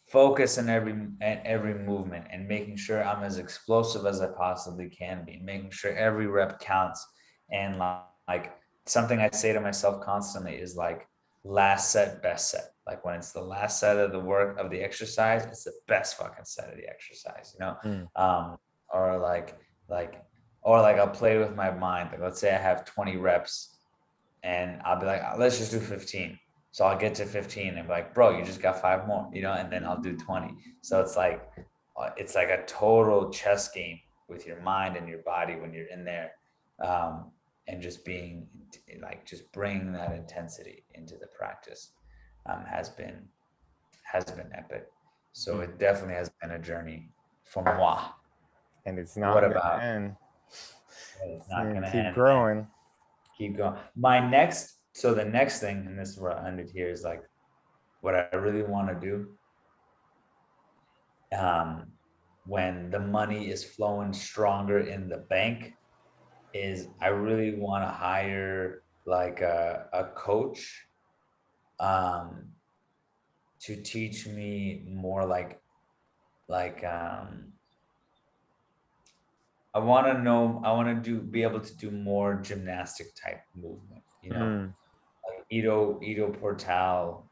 focus on every movement, and making sure I'm as explosive as I possibly can be, making sure every rep counts. And like something I say to myself constantly is like, last set, best set. Like when it's the last set of the work of the exercise, it's the best fucking set of the exercise, you know? Mm. Um, or like or like I'll play with my mind. Like let's say I have 20 reps, and I'll be like, let's just do 15. So I'll get to 15 and be like, bro, you just got five more, you know, and then I'll do 20. So it's like a total chess game with your mind and your body when you're in there. Um, and just being like, just bringing that intensity into the practice, has been epic. So Mm. it definitely has been a journey for moi. And it's What not gonna about, end. it's It's not gonna going to keep end, man. growing. Keep going. My next So the next thing, and this is where I ended here, is like what I really want to do, um, when the money is flowing stronger in the bank, is I really want to hire like a coach, um, to teach me more like I want to be able to do more gymnastic type movement, Mm, like Ido Portal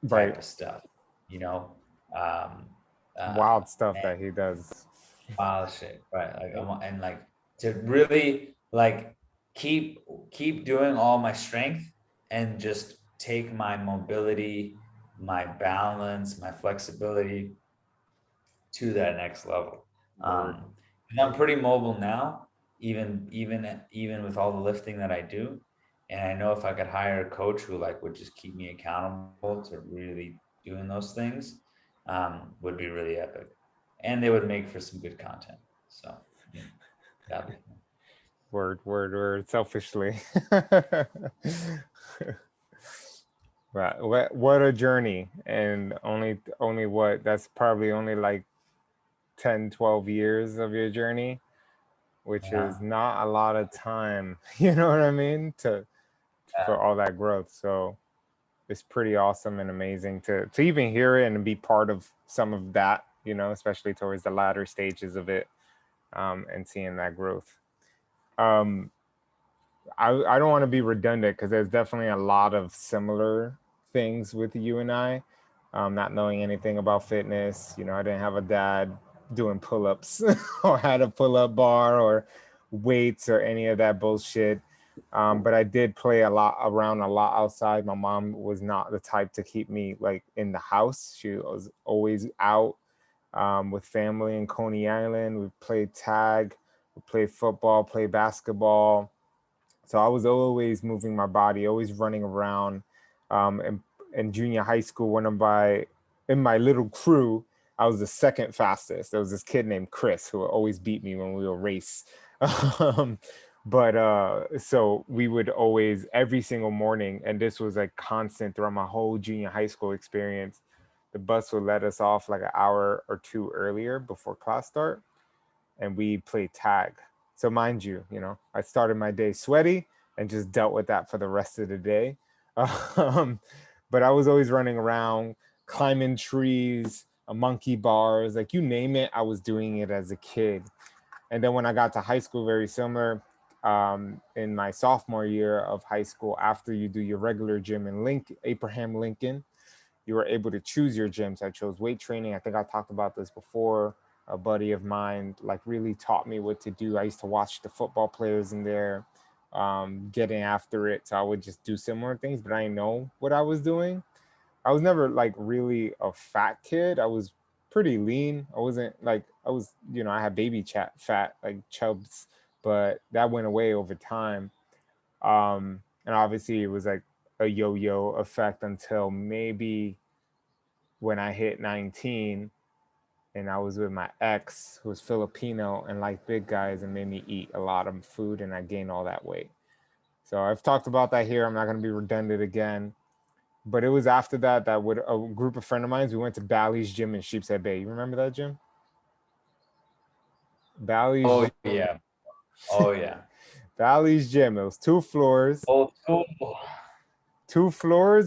right. type of stuff, you know, um, Wild stuff and that he does. wild shit, right? Like I want, and like to really like keep keep doing all my strength and just take my mobility, my balance, my flexibility to that next level. Word. And I'm pretty mobile now, even with all the lifting that I do. And I know if I could hire a coach who like would just keep me accountable to really doing those things, would be really epic. And they would make for some good content. So yeah, that'd be fun. Word, word, word. Selfishly. Right. What a journey. And only what, that's probably only like 10, 12 years of your journey, which Yeah, is not a lot of time, you know what I mean? To yeah, for all that growth. So it's pretty awesome and amazing to even hear it and be part of some of that, especially towards the latter stages of it, and seeing that growth. Um, I don't want to be redundant because there's definitely a lot of similar things with you and I. Not knowing anything about fitness, I didn't have a dad doing pull-ups or had a pull-up bar or weights or any of that bullshit. But I did play a lot around a lot outside. My mom was not the type to keep me like in the house. She was always out, with family in Coney Island. We played tag, we played football, played basketball. So I was always moving my body, always running around. In junior high school, in my little crew, I was the second fastest. There was this kid named Chris who would always beat me when we would race. um, but so we would always every single morning, and this was like constant throughout my whole junior high school experience. The bus would let us off like an hour or two earlier before class start, and we played tag. So mind you, I started my day sweaty and just dealt with that for the rest of the day. Um, but I was always running around, climbing trees, monkey bars, like you name it, I was doing it as a kid. And then when I got to high school, very similar. In my sophomore year of high school, after you do your regular gym in Abraham Lincoln, you were able to choose your gyms. I chose weight training. I think I talked about this before. A buddy of mine like really taught me what to do. I used to watch the football players in there, getting after it. So I would just do similar things, but I didn't know what I was doing. I was never like really a fat kid. I was pretty lean. I wasn't like I was, I had baby chat fat like chubs, but that went away over time. And obviously it was like a yo-yo effect until maybe when I hit 19 and I was with my ex who was Filipino and liked big guys and made me eat a lot of food and I gained all that weight. So I've talked about that here. I'm not going to be redundant again. But it was after that with a group of friend of mine, we went to Bally's gym in Sheepshead Bay. You remember that gym? Bally's oh gym. yeah, oh yeah. Bally's gym. It was two floors, Old school.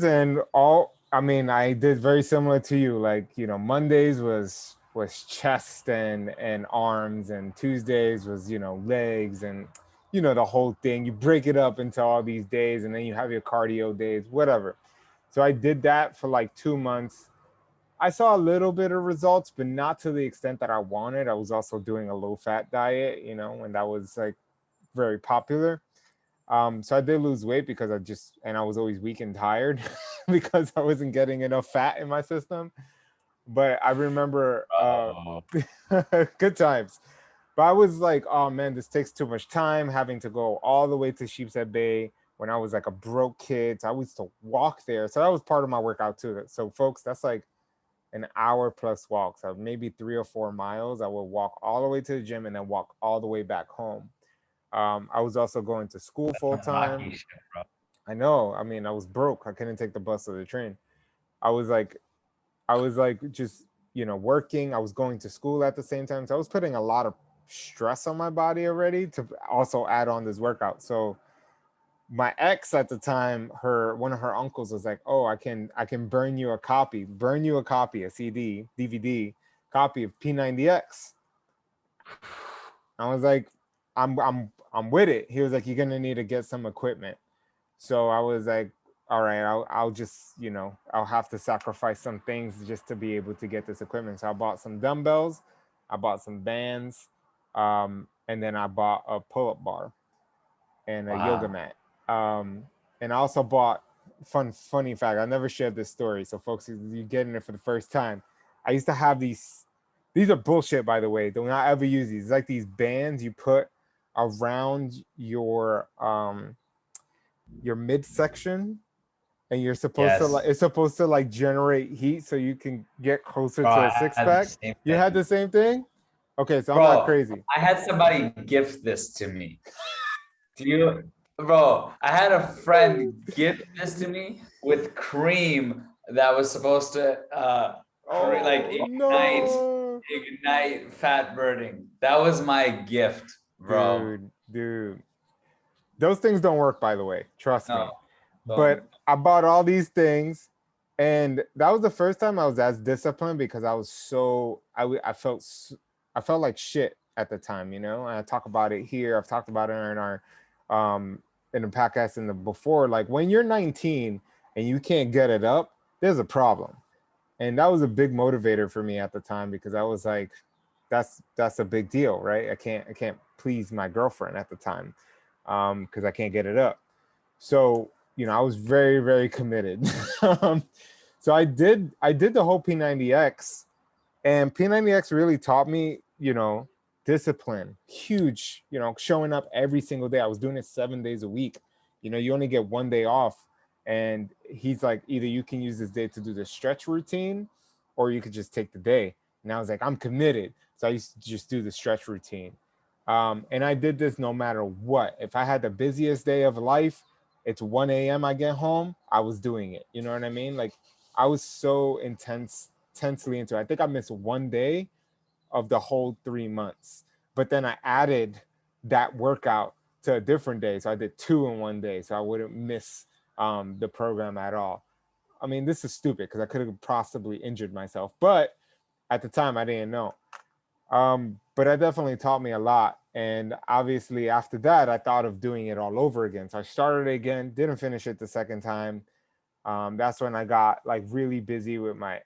and all. I mean, I did very similar to you. Like Mondays was chest and arms, and Tuesdays was legs and the whole thing. You break it up into all these days, and then you have your cardio days, whatever. So I did that for like 2 months. I saw a little bit of results, but not to the extent that I wanted. I was also doing a low fat diet, when that was like very popular. So I did lose weight because I was always weak and tired because I wasn't getting enough fat in my system. But I remember Oh, good times. But I was like, oh man, this takes too much time having to go all the way to Sheepshead Bay when I was like a broke kid. So I used to walk there. So that was part of my workout too. So folks, that's like an hour plus walk. So maybe 3 or 4 miles. I would walk all the way to the gym and then walk all the way back home. I was also going to school full some time. hockey shit, bro. I know. I mean, I was broke. I couldn't take the bus or the train. I was like, just, working. I was going to school at the same time. So I was putting a lot of stress on my body already to also add on this workout. So my ex at the time, one of her uncles was like, "Oh, I can burn you a copy, a CD, DVD copy of P90X." I was like, I'm with it. He was like, "You're gonna need to get some equipment." So I was like, "All right, I'll just, I'll have to sacrifice some things just to be able to get this equipment." So I bought some dumbbells, I bought some bands, and then I bought a pull-up bar and a yoga Wow. mat. And I also bought, funny fact. I never shared this story, so folks, you getting it for the first time. I used to have these. These are bullshit, by the way. Do not ever use these. It's like these bands you put around your midsection, and you're supposed to, like, Yes. it's supposed to like generate heat so you can get closer Bro, to a I six had the pack. same You had thing. the same thing? Okay, so I'm not Bro, crazy. I had somebody gift this to me. Do you, bro? I had a friend gift this to me with cream that was supposed to like Oh no. ignite fat burning. That was my gift, bro. Dude, those things don't work, by the way. Trust No, me. But don't. I bought all these things, and that was the first time I was as disciplined because I was so I felt like shit at the time, you know. And I talk about it here. I've talked about it um in the podcast in the before. Like when you're 19 and you can't get it up, there's a problem. And that was a big motivator for me at the time because I was like, that's a big deal, right? I can't please my girlfriend at the time because I can't get it up. So I was very very committed. um, so I did the whole P90X, and P90X really taught me discipline. Huge, showing up every single day. I was doing it 7 days a week. You only get one day off, and he's like, either you can use this day to do the stretch routine, or you could just take the day. And I was like, I'm committed, so I used to just do the stretch routine. And I did this no matter what. If I had the busiest day of life, it's 1 a.m. I get home, I was doing it. You know what I mean? Like I was so intensely into it. I think I missed one day of the whole 3 months. But then I added that workout to a different day. So I did two in one day. So I wouldn't miss the program at all. I mean, this is stupid because I could have possibly injured myself. But at the time, I didn't know. But it definitely taught me a lot. And obviously, after that, I thought of doing it all over again. So I started again, didn't finish it the second time. That's when I got like really busy with my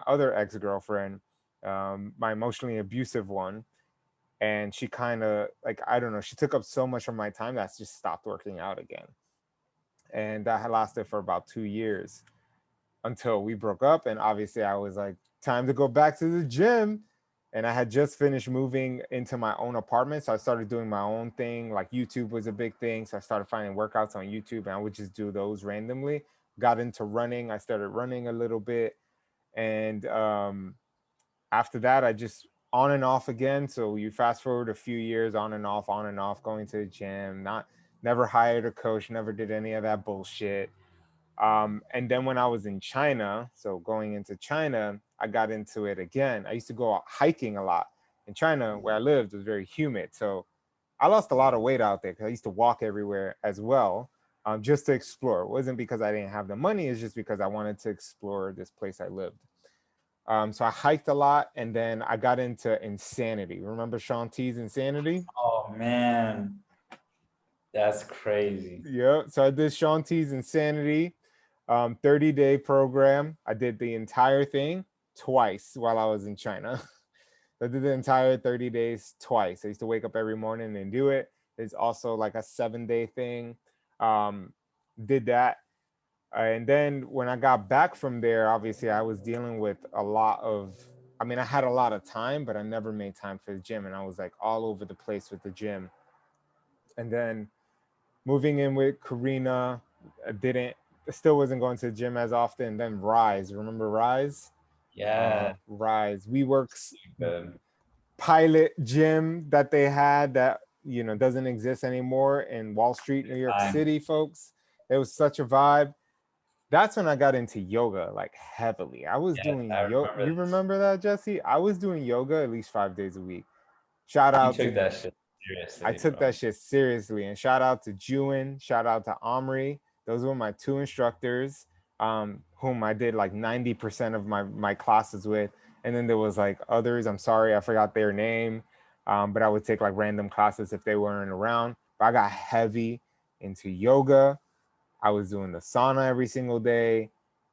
other ex girlfriend, my emotionally abusive one, and she kind of like I don't know, she took up so much of my time that I just stopped working out again, and that had lasted for about 2 years until we broke up. And obviously, I was like, time to go back to the gym. And I had just finished moving into my own apartment. So I started doing my own thing. Like YouTube was a big thing. So I started finding workouts on YouTube and I would just do those randomly. Got into running. I started running a little bit. And after that, I just on and off again. So you fast forward a few years, on and off, going to the gym, never hired a coach, never did any of that bullshit. And then when I was in China, so going into China, I got into it again. I used to go out hiking a lot. In China, where I lived, it was very humid. So I lost a lot of weight out there because I used to walk everywhere as well, just to explore. It wasn't because I didn't have the money, it's just because I wanted to explore this place I lived. So I hiked a lot, and then I got into Insanity. Remember Sean T's Insanity? Oh man, that's crazy. Yeah. So I did Sean T's Insanity, 30-day program. I did the entire thing twice while I was in China. I did the entire 30 days twice. I used to wake up every morning and do it. It's also like a 7-day thing. Um, did that. And then when I got back from there, obviously I was dealing with a lot of, I mean, I had a lot of time, but I never made time for the gym. And I was like all over the place with the gym. And then moving in with Karina, I didn't, still wasn't going to the gym as often. Then Rise, remember Rise? Yeah, Rise. WeWork's good. pilot gym that they had that doesn't exist anymore in Wall Street, New York Time. City, folks. It was such a vibe. That's when I got into yoga like heavily. I was Yes, doing I yoga. remember You this. remember that, Jesse? I was doing yoga at least 5 days a week. Shout You out took to that shit I seriously, took that bro. shit seriously. And shout out to Juin, shout out to Omri. Those were my two instructors, whom I did like 90% of my classes with. And then there was like others. I'm sorry, I forgot their name. But I would take like random classes if they weren't around. But I got heavy into yoga. I was doing the sauna every single day.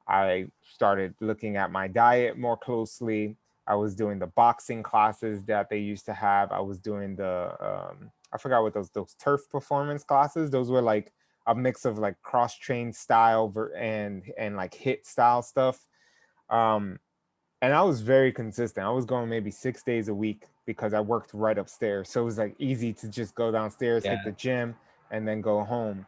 I started looking at my diet more closely. I was doing the boxing classes that they used to have. I was doing the I forgot what those turf performance classes. Those were like a mix of like cross trained style and like hit style stuff. Um, and I was very consistent. I was going maybe 6 days a week because I worked right upstairs, so it was like easy to just go downstairs, hit the Yeah, gym, and then go home.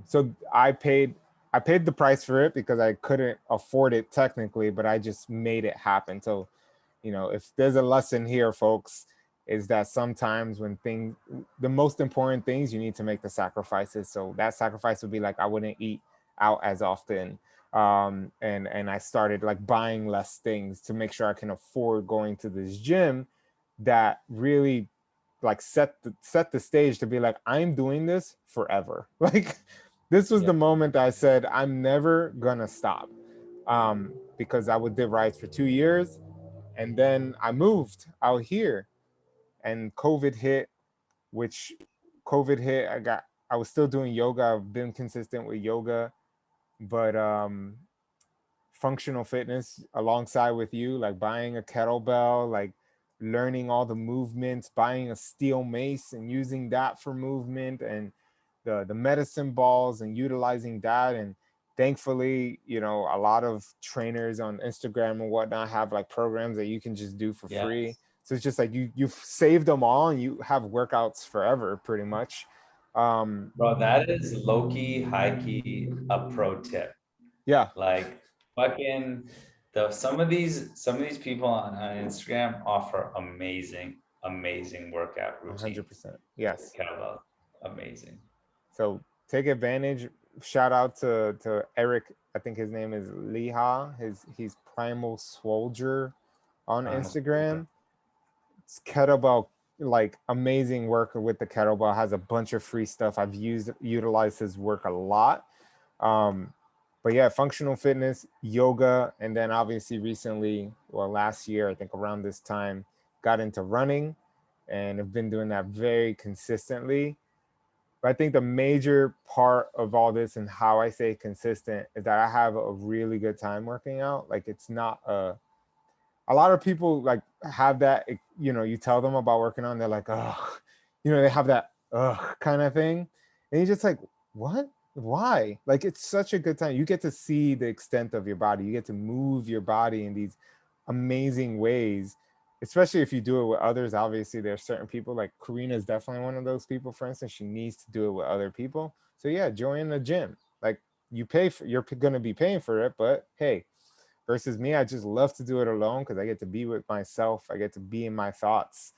So I paid the price for it because I couldn't afford it technically, but I just made it happen. So, if there's a lesson here, folks, is that sometimes the most important things, you need to make the sacrifices. So that sacrifice would be like I wouldn't eat out as often, and I started like buying less things to make sure I can afford going to this gym that really like set the stage to be like I'm doing this forever. Like this was yeah, the moment I said I'm never gonna stop, because I would did rides for 2 years, and then I moved out here, and COVID hit, which COVID hit. I was still doing yoga. I've been consistent with yoga, but functional fitness alongside with you, like buying a kettlebell, like learning all the movements, buying a steel mace and using that for movement, and the medicine balls and utilizing that. And thankfully, a lot of trainers on Instagram and whatnot have like programs that you can just do for free. yes. So it's just like you've saved them all and you have workouts forever pretty much. um Bro, that is low-key, high-key a pro tip. yeah, Like fucking some of these people on Instagram offer amazing workout routines 100%, with yes. kettlebell. Amazing. So take advantage. Shout out to Eric. I think his name is Liha. He's Primal Soldier on Primal Instagram. soldier. It's kettlebell, like amazing work with the kettlebell. Has a bunch of free stuff. I've utilized his work a lot. Um, but yeah, functional fitness, yoga, and then obviously recently, well, last year I think around this time, got into running, and have been doing that very consistently. But I think the major part of all this and how I stay consistent is that I have a really good time working out. Like it's not a lot of people like have that, you tell them about working on, they're like, oh, they have that kind of thing. And you're just like, what? Why? Like it's such a good time. You get to see the extent of your body. You get to move your body in these amazing ways, especially if you do it with others. Obviously, there are certain people, like Karina is definitely one of those people, for instance. She needs to do it with other people. So yeah, join the gym. Like you're going to be paying for it, but hey, versus me, I just love to do it alone because I get to be with myself. I get to be in my thoughts,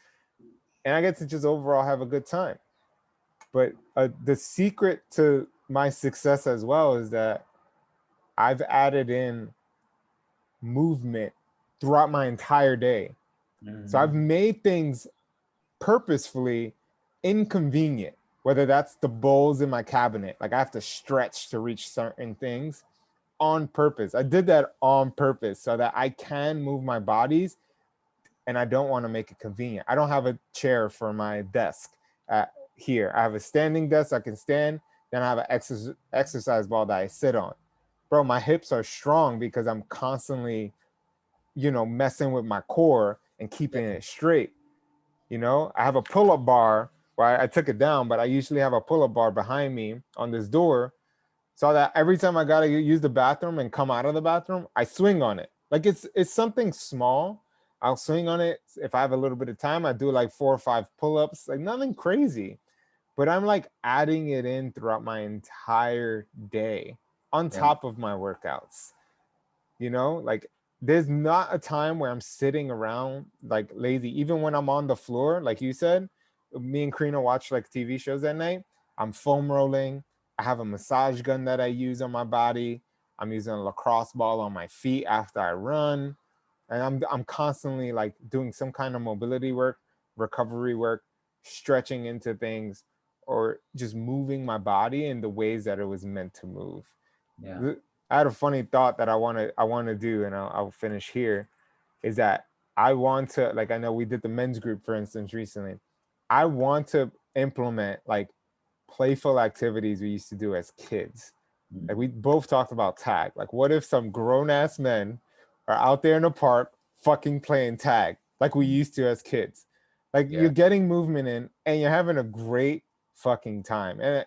and I get to just overall have a good time. But the secret to my success as well is that I've added in movement throughout my entire day. So I've Mhm. made things purposefully inconvenient, whether that's the bowls in my cabinet, like I have to stretch to reach certain things on purpose. I did that on purpose so that I can move my bodies, and I don't want to make it convenient. I don't have a chair for my desk here. I have a standing desk I can stand. Then I have an exercise ball that I sit on. Bro, my hips are strong because I'm constantly, messing with my core and keeping it straight. I have a pull-up bar where I took it down, but I usually have a pull-up bar behind me on this door, so that every time I gotta use the bathroom and come out of the bathroom, I swing on it. Like it's something small. I'll swing on it if I have a little bit of time. I do like 4 or 5 pull-ups, like nothing crazy, but I'm like adding it in throughout my entire day on Yeah. top of my workouts. Like there's not a time where I'm sitting around like lazy. Even when I'm on the floor, like you said, me and Karina watch like TV shows at night. I'm foam rolling. I have a massage gun that I use on my body. I'm using a lacrosse ball on my feet after I run. And I'm constantly like doing some kind of mobility work, recovery work, stretching into things, or just moving my body in the ways that it was meant to move. Yeah. I had a funny thought that I want to do, and I'll finish here. Is that I want to, like, I know we did the men's group for instance recently. I want to implement like playful activities we used to do as kids. Like we both talked about tag. Like, what if some grown ass men are out there in the park fucking playing tag like we used to as kids? Like Yeah. you're getting movement in and you're having a great fucking time. And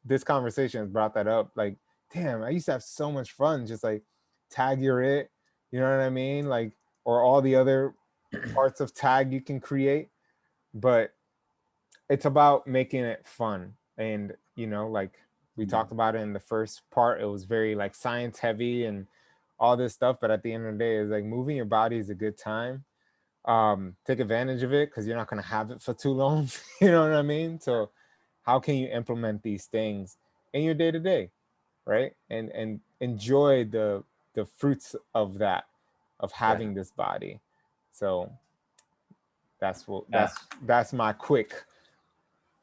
this conversation has brought that up. Like, damn, I used to have so much fun just like tag you're it. You know what I mean? Like, or all the other parts of tag you can create. But it's about making it fun. And like we talked about it in the first part, it was very like science heavy and all this stuff, but at the end of the day, it's like moving your body is a good time. Take advantage of it because you're not going to have it for too long. You know what I mean? So how can you implement these things in your day to day, right? And enjoy the fruits of that, of Yeah. having this body. So that's what Yeah. that's my quick,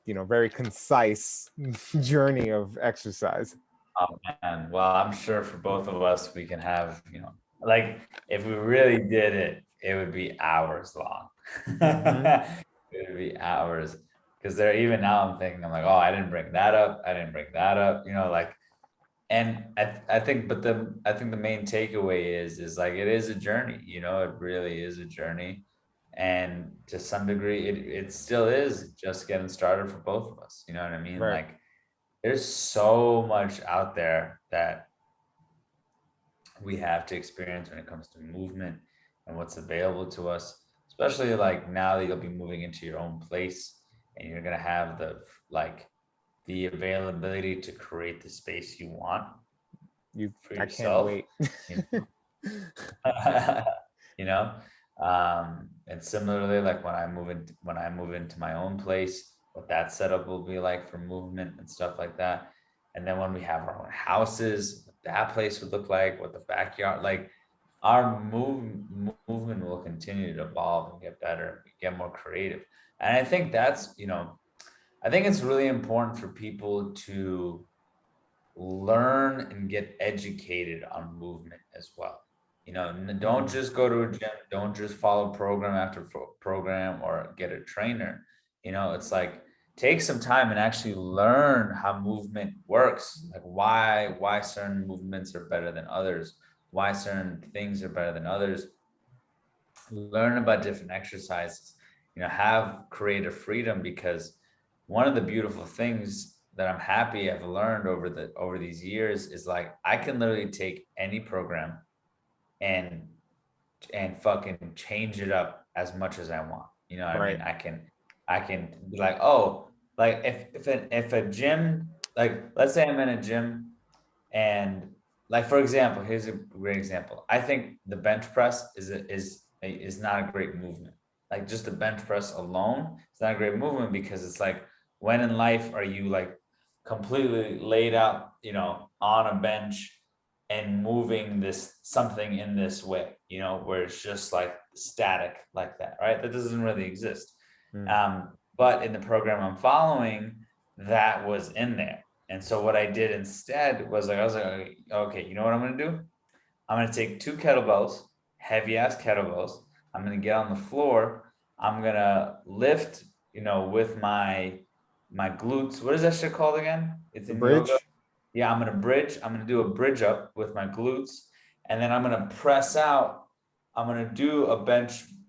very concise journey of exercise. Oh man. Well, I'm sure for both of us, we can have, like if we really did it, it would be hours long. Mm-hmm. It would be hours. Because there, even now I'm thinking, I'm like, oh, I didn't bring that up. I didn't bring that up. Like, and I think, but I think the main takeaway is like, it is a journey, it really is a journey. And to some degree, it still is just getting started for both of us. You know what I mean? Right. Like, there's so much out there that we have to experience when it comes to movement and what's available to us, especially like now that you'll be moving into your own place and you're going to have the availability to create the space you want for I can't yourself, wait. you you know and similarly, like when I move into my own place, what that setup will be like for movement and stuff like that. And then when we have our own houses, what that place would look like, what the backyard, like our movement will continue to evolve and get better, get more creative. And I think that's, I think it's really important for people to learn and get educated on movement as well. Don't Mm, just go to a gym, don't just follow program after program or get a trainer. It's like take some time and actually learn how movement works, like why certain movements are better than others, why certain things are better than others. Learn about different exercises, have creative freedom, because one of the beautiful things that I'm happy I've learned over these years is like I can literally take any program and fucking change it up as much as I want. You know what I right. mean? I can be like, oh, like if a gym, like let's say I'm in a gym and like for example, here's a great example. I think the bench press is not a great movement. Like just the bench press alone, it's not a great movement because it's like when in life are you like completely laid out, on a bench and moving this something in this way, where it's just like static like that, right? That doesn't really exist. Mm, But in the program I'm following, that was in there. And so what I did instead was like, I was like, okay, you know what I'm gonna do? I'm gonna take two kettlebells, heavy ass kettlebells. I'm gonna get on the floor. I'm gonna lift, with my glutes. What is that shit called again? It's the in yoga. bridge. Yeah, I'm gonna bridge. I'm gonna do a bridge up with my glutes, and then I'm gonna press out. I'm gonna do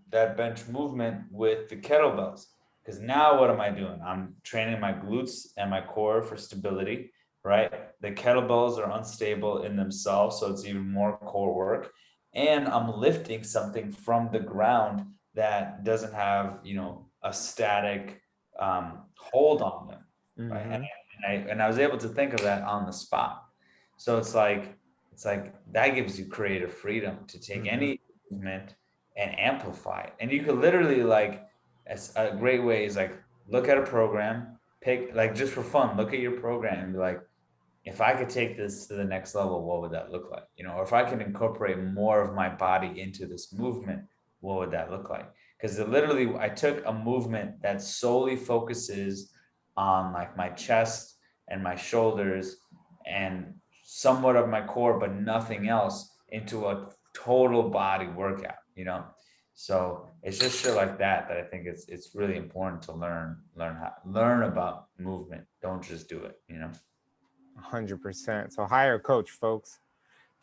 that bench movement with the kettlebells. Because now what am I doing? I'm training my glutes and my core for stability, right? The kettlebells are unstable in themselves, so it's even more core work. And I'm lifting something from the ground that doesn't have, a static hold on them, right? Mm-hmm. And I was able to think of that on the spot. So it's like that gives you creative freedom to take Mm-hmm. any movement and amplify it. And you could literally like, as a great way is like look at a program, pick like just for fun, look at your program and be like, if I could take this to the next level, what would that look like? Or if I can incorporate more of my body into this movement, what would that look like? Because literally, I took a movement that solely focuses on like my chest and my shoulders and somewhat of my core, but nothing else, into a total body workout. So it's just shit like that I think it's really important to learn about movement. Don't just do it. 100%. So hire a coach, folks.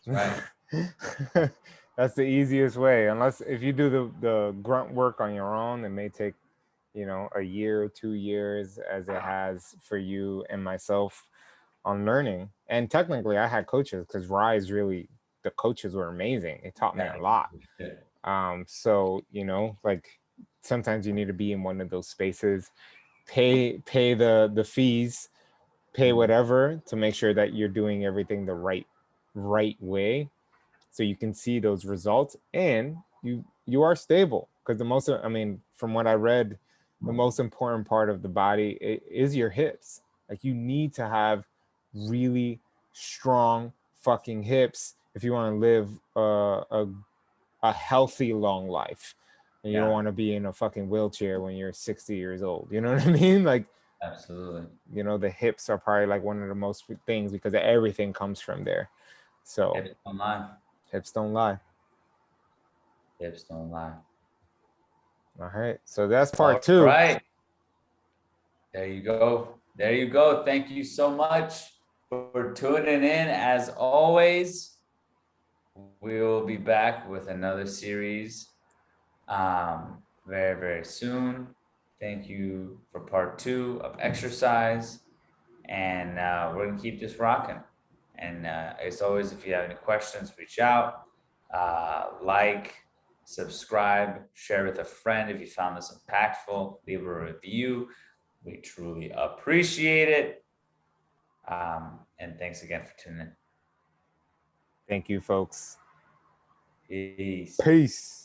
That's right. That's the easiest way. Unless if you do the grunt work on your own, it may take, a year or 2 years, as it has for you and myself on learning. And technically, I had coaches because Rise really, the coaches were amazing. It taught me a lot. So like sometimes you need to be in one of those spaces, pay the fees, pay whatever to make sure that you're doing everything the right way, so you can see those results and you are stable. Because from what I read, the most important part of the body is your hips. Like you need to have really strong fucking hips if you want to live a healthy long life, and you don't want to be in a fucking wheelchair when you're 60 years old. You know what I mean? Like, Absolutely. the hips are probably like one of the most things, because everything comes from there. So Hips don't lie. hips don't lie. Hips don't lie. All right, so that's part All 2. right. There you go. There you go. Thank you so much for tuning in. As always, we will be back with another series very, very soon. Thank you for part 2 of exercise. And we're going to keep this rocking. And as always, if you have any questions, reach out, like, subscribe, share with a friend if you found this impactful, leave a review. We truly appreciate it. And thanks again for tuning in. Thank you, folks. Peace. Peace.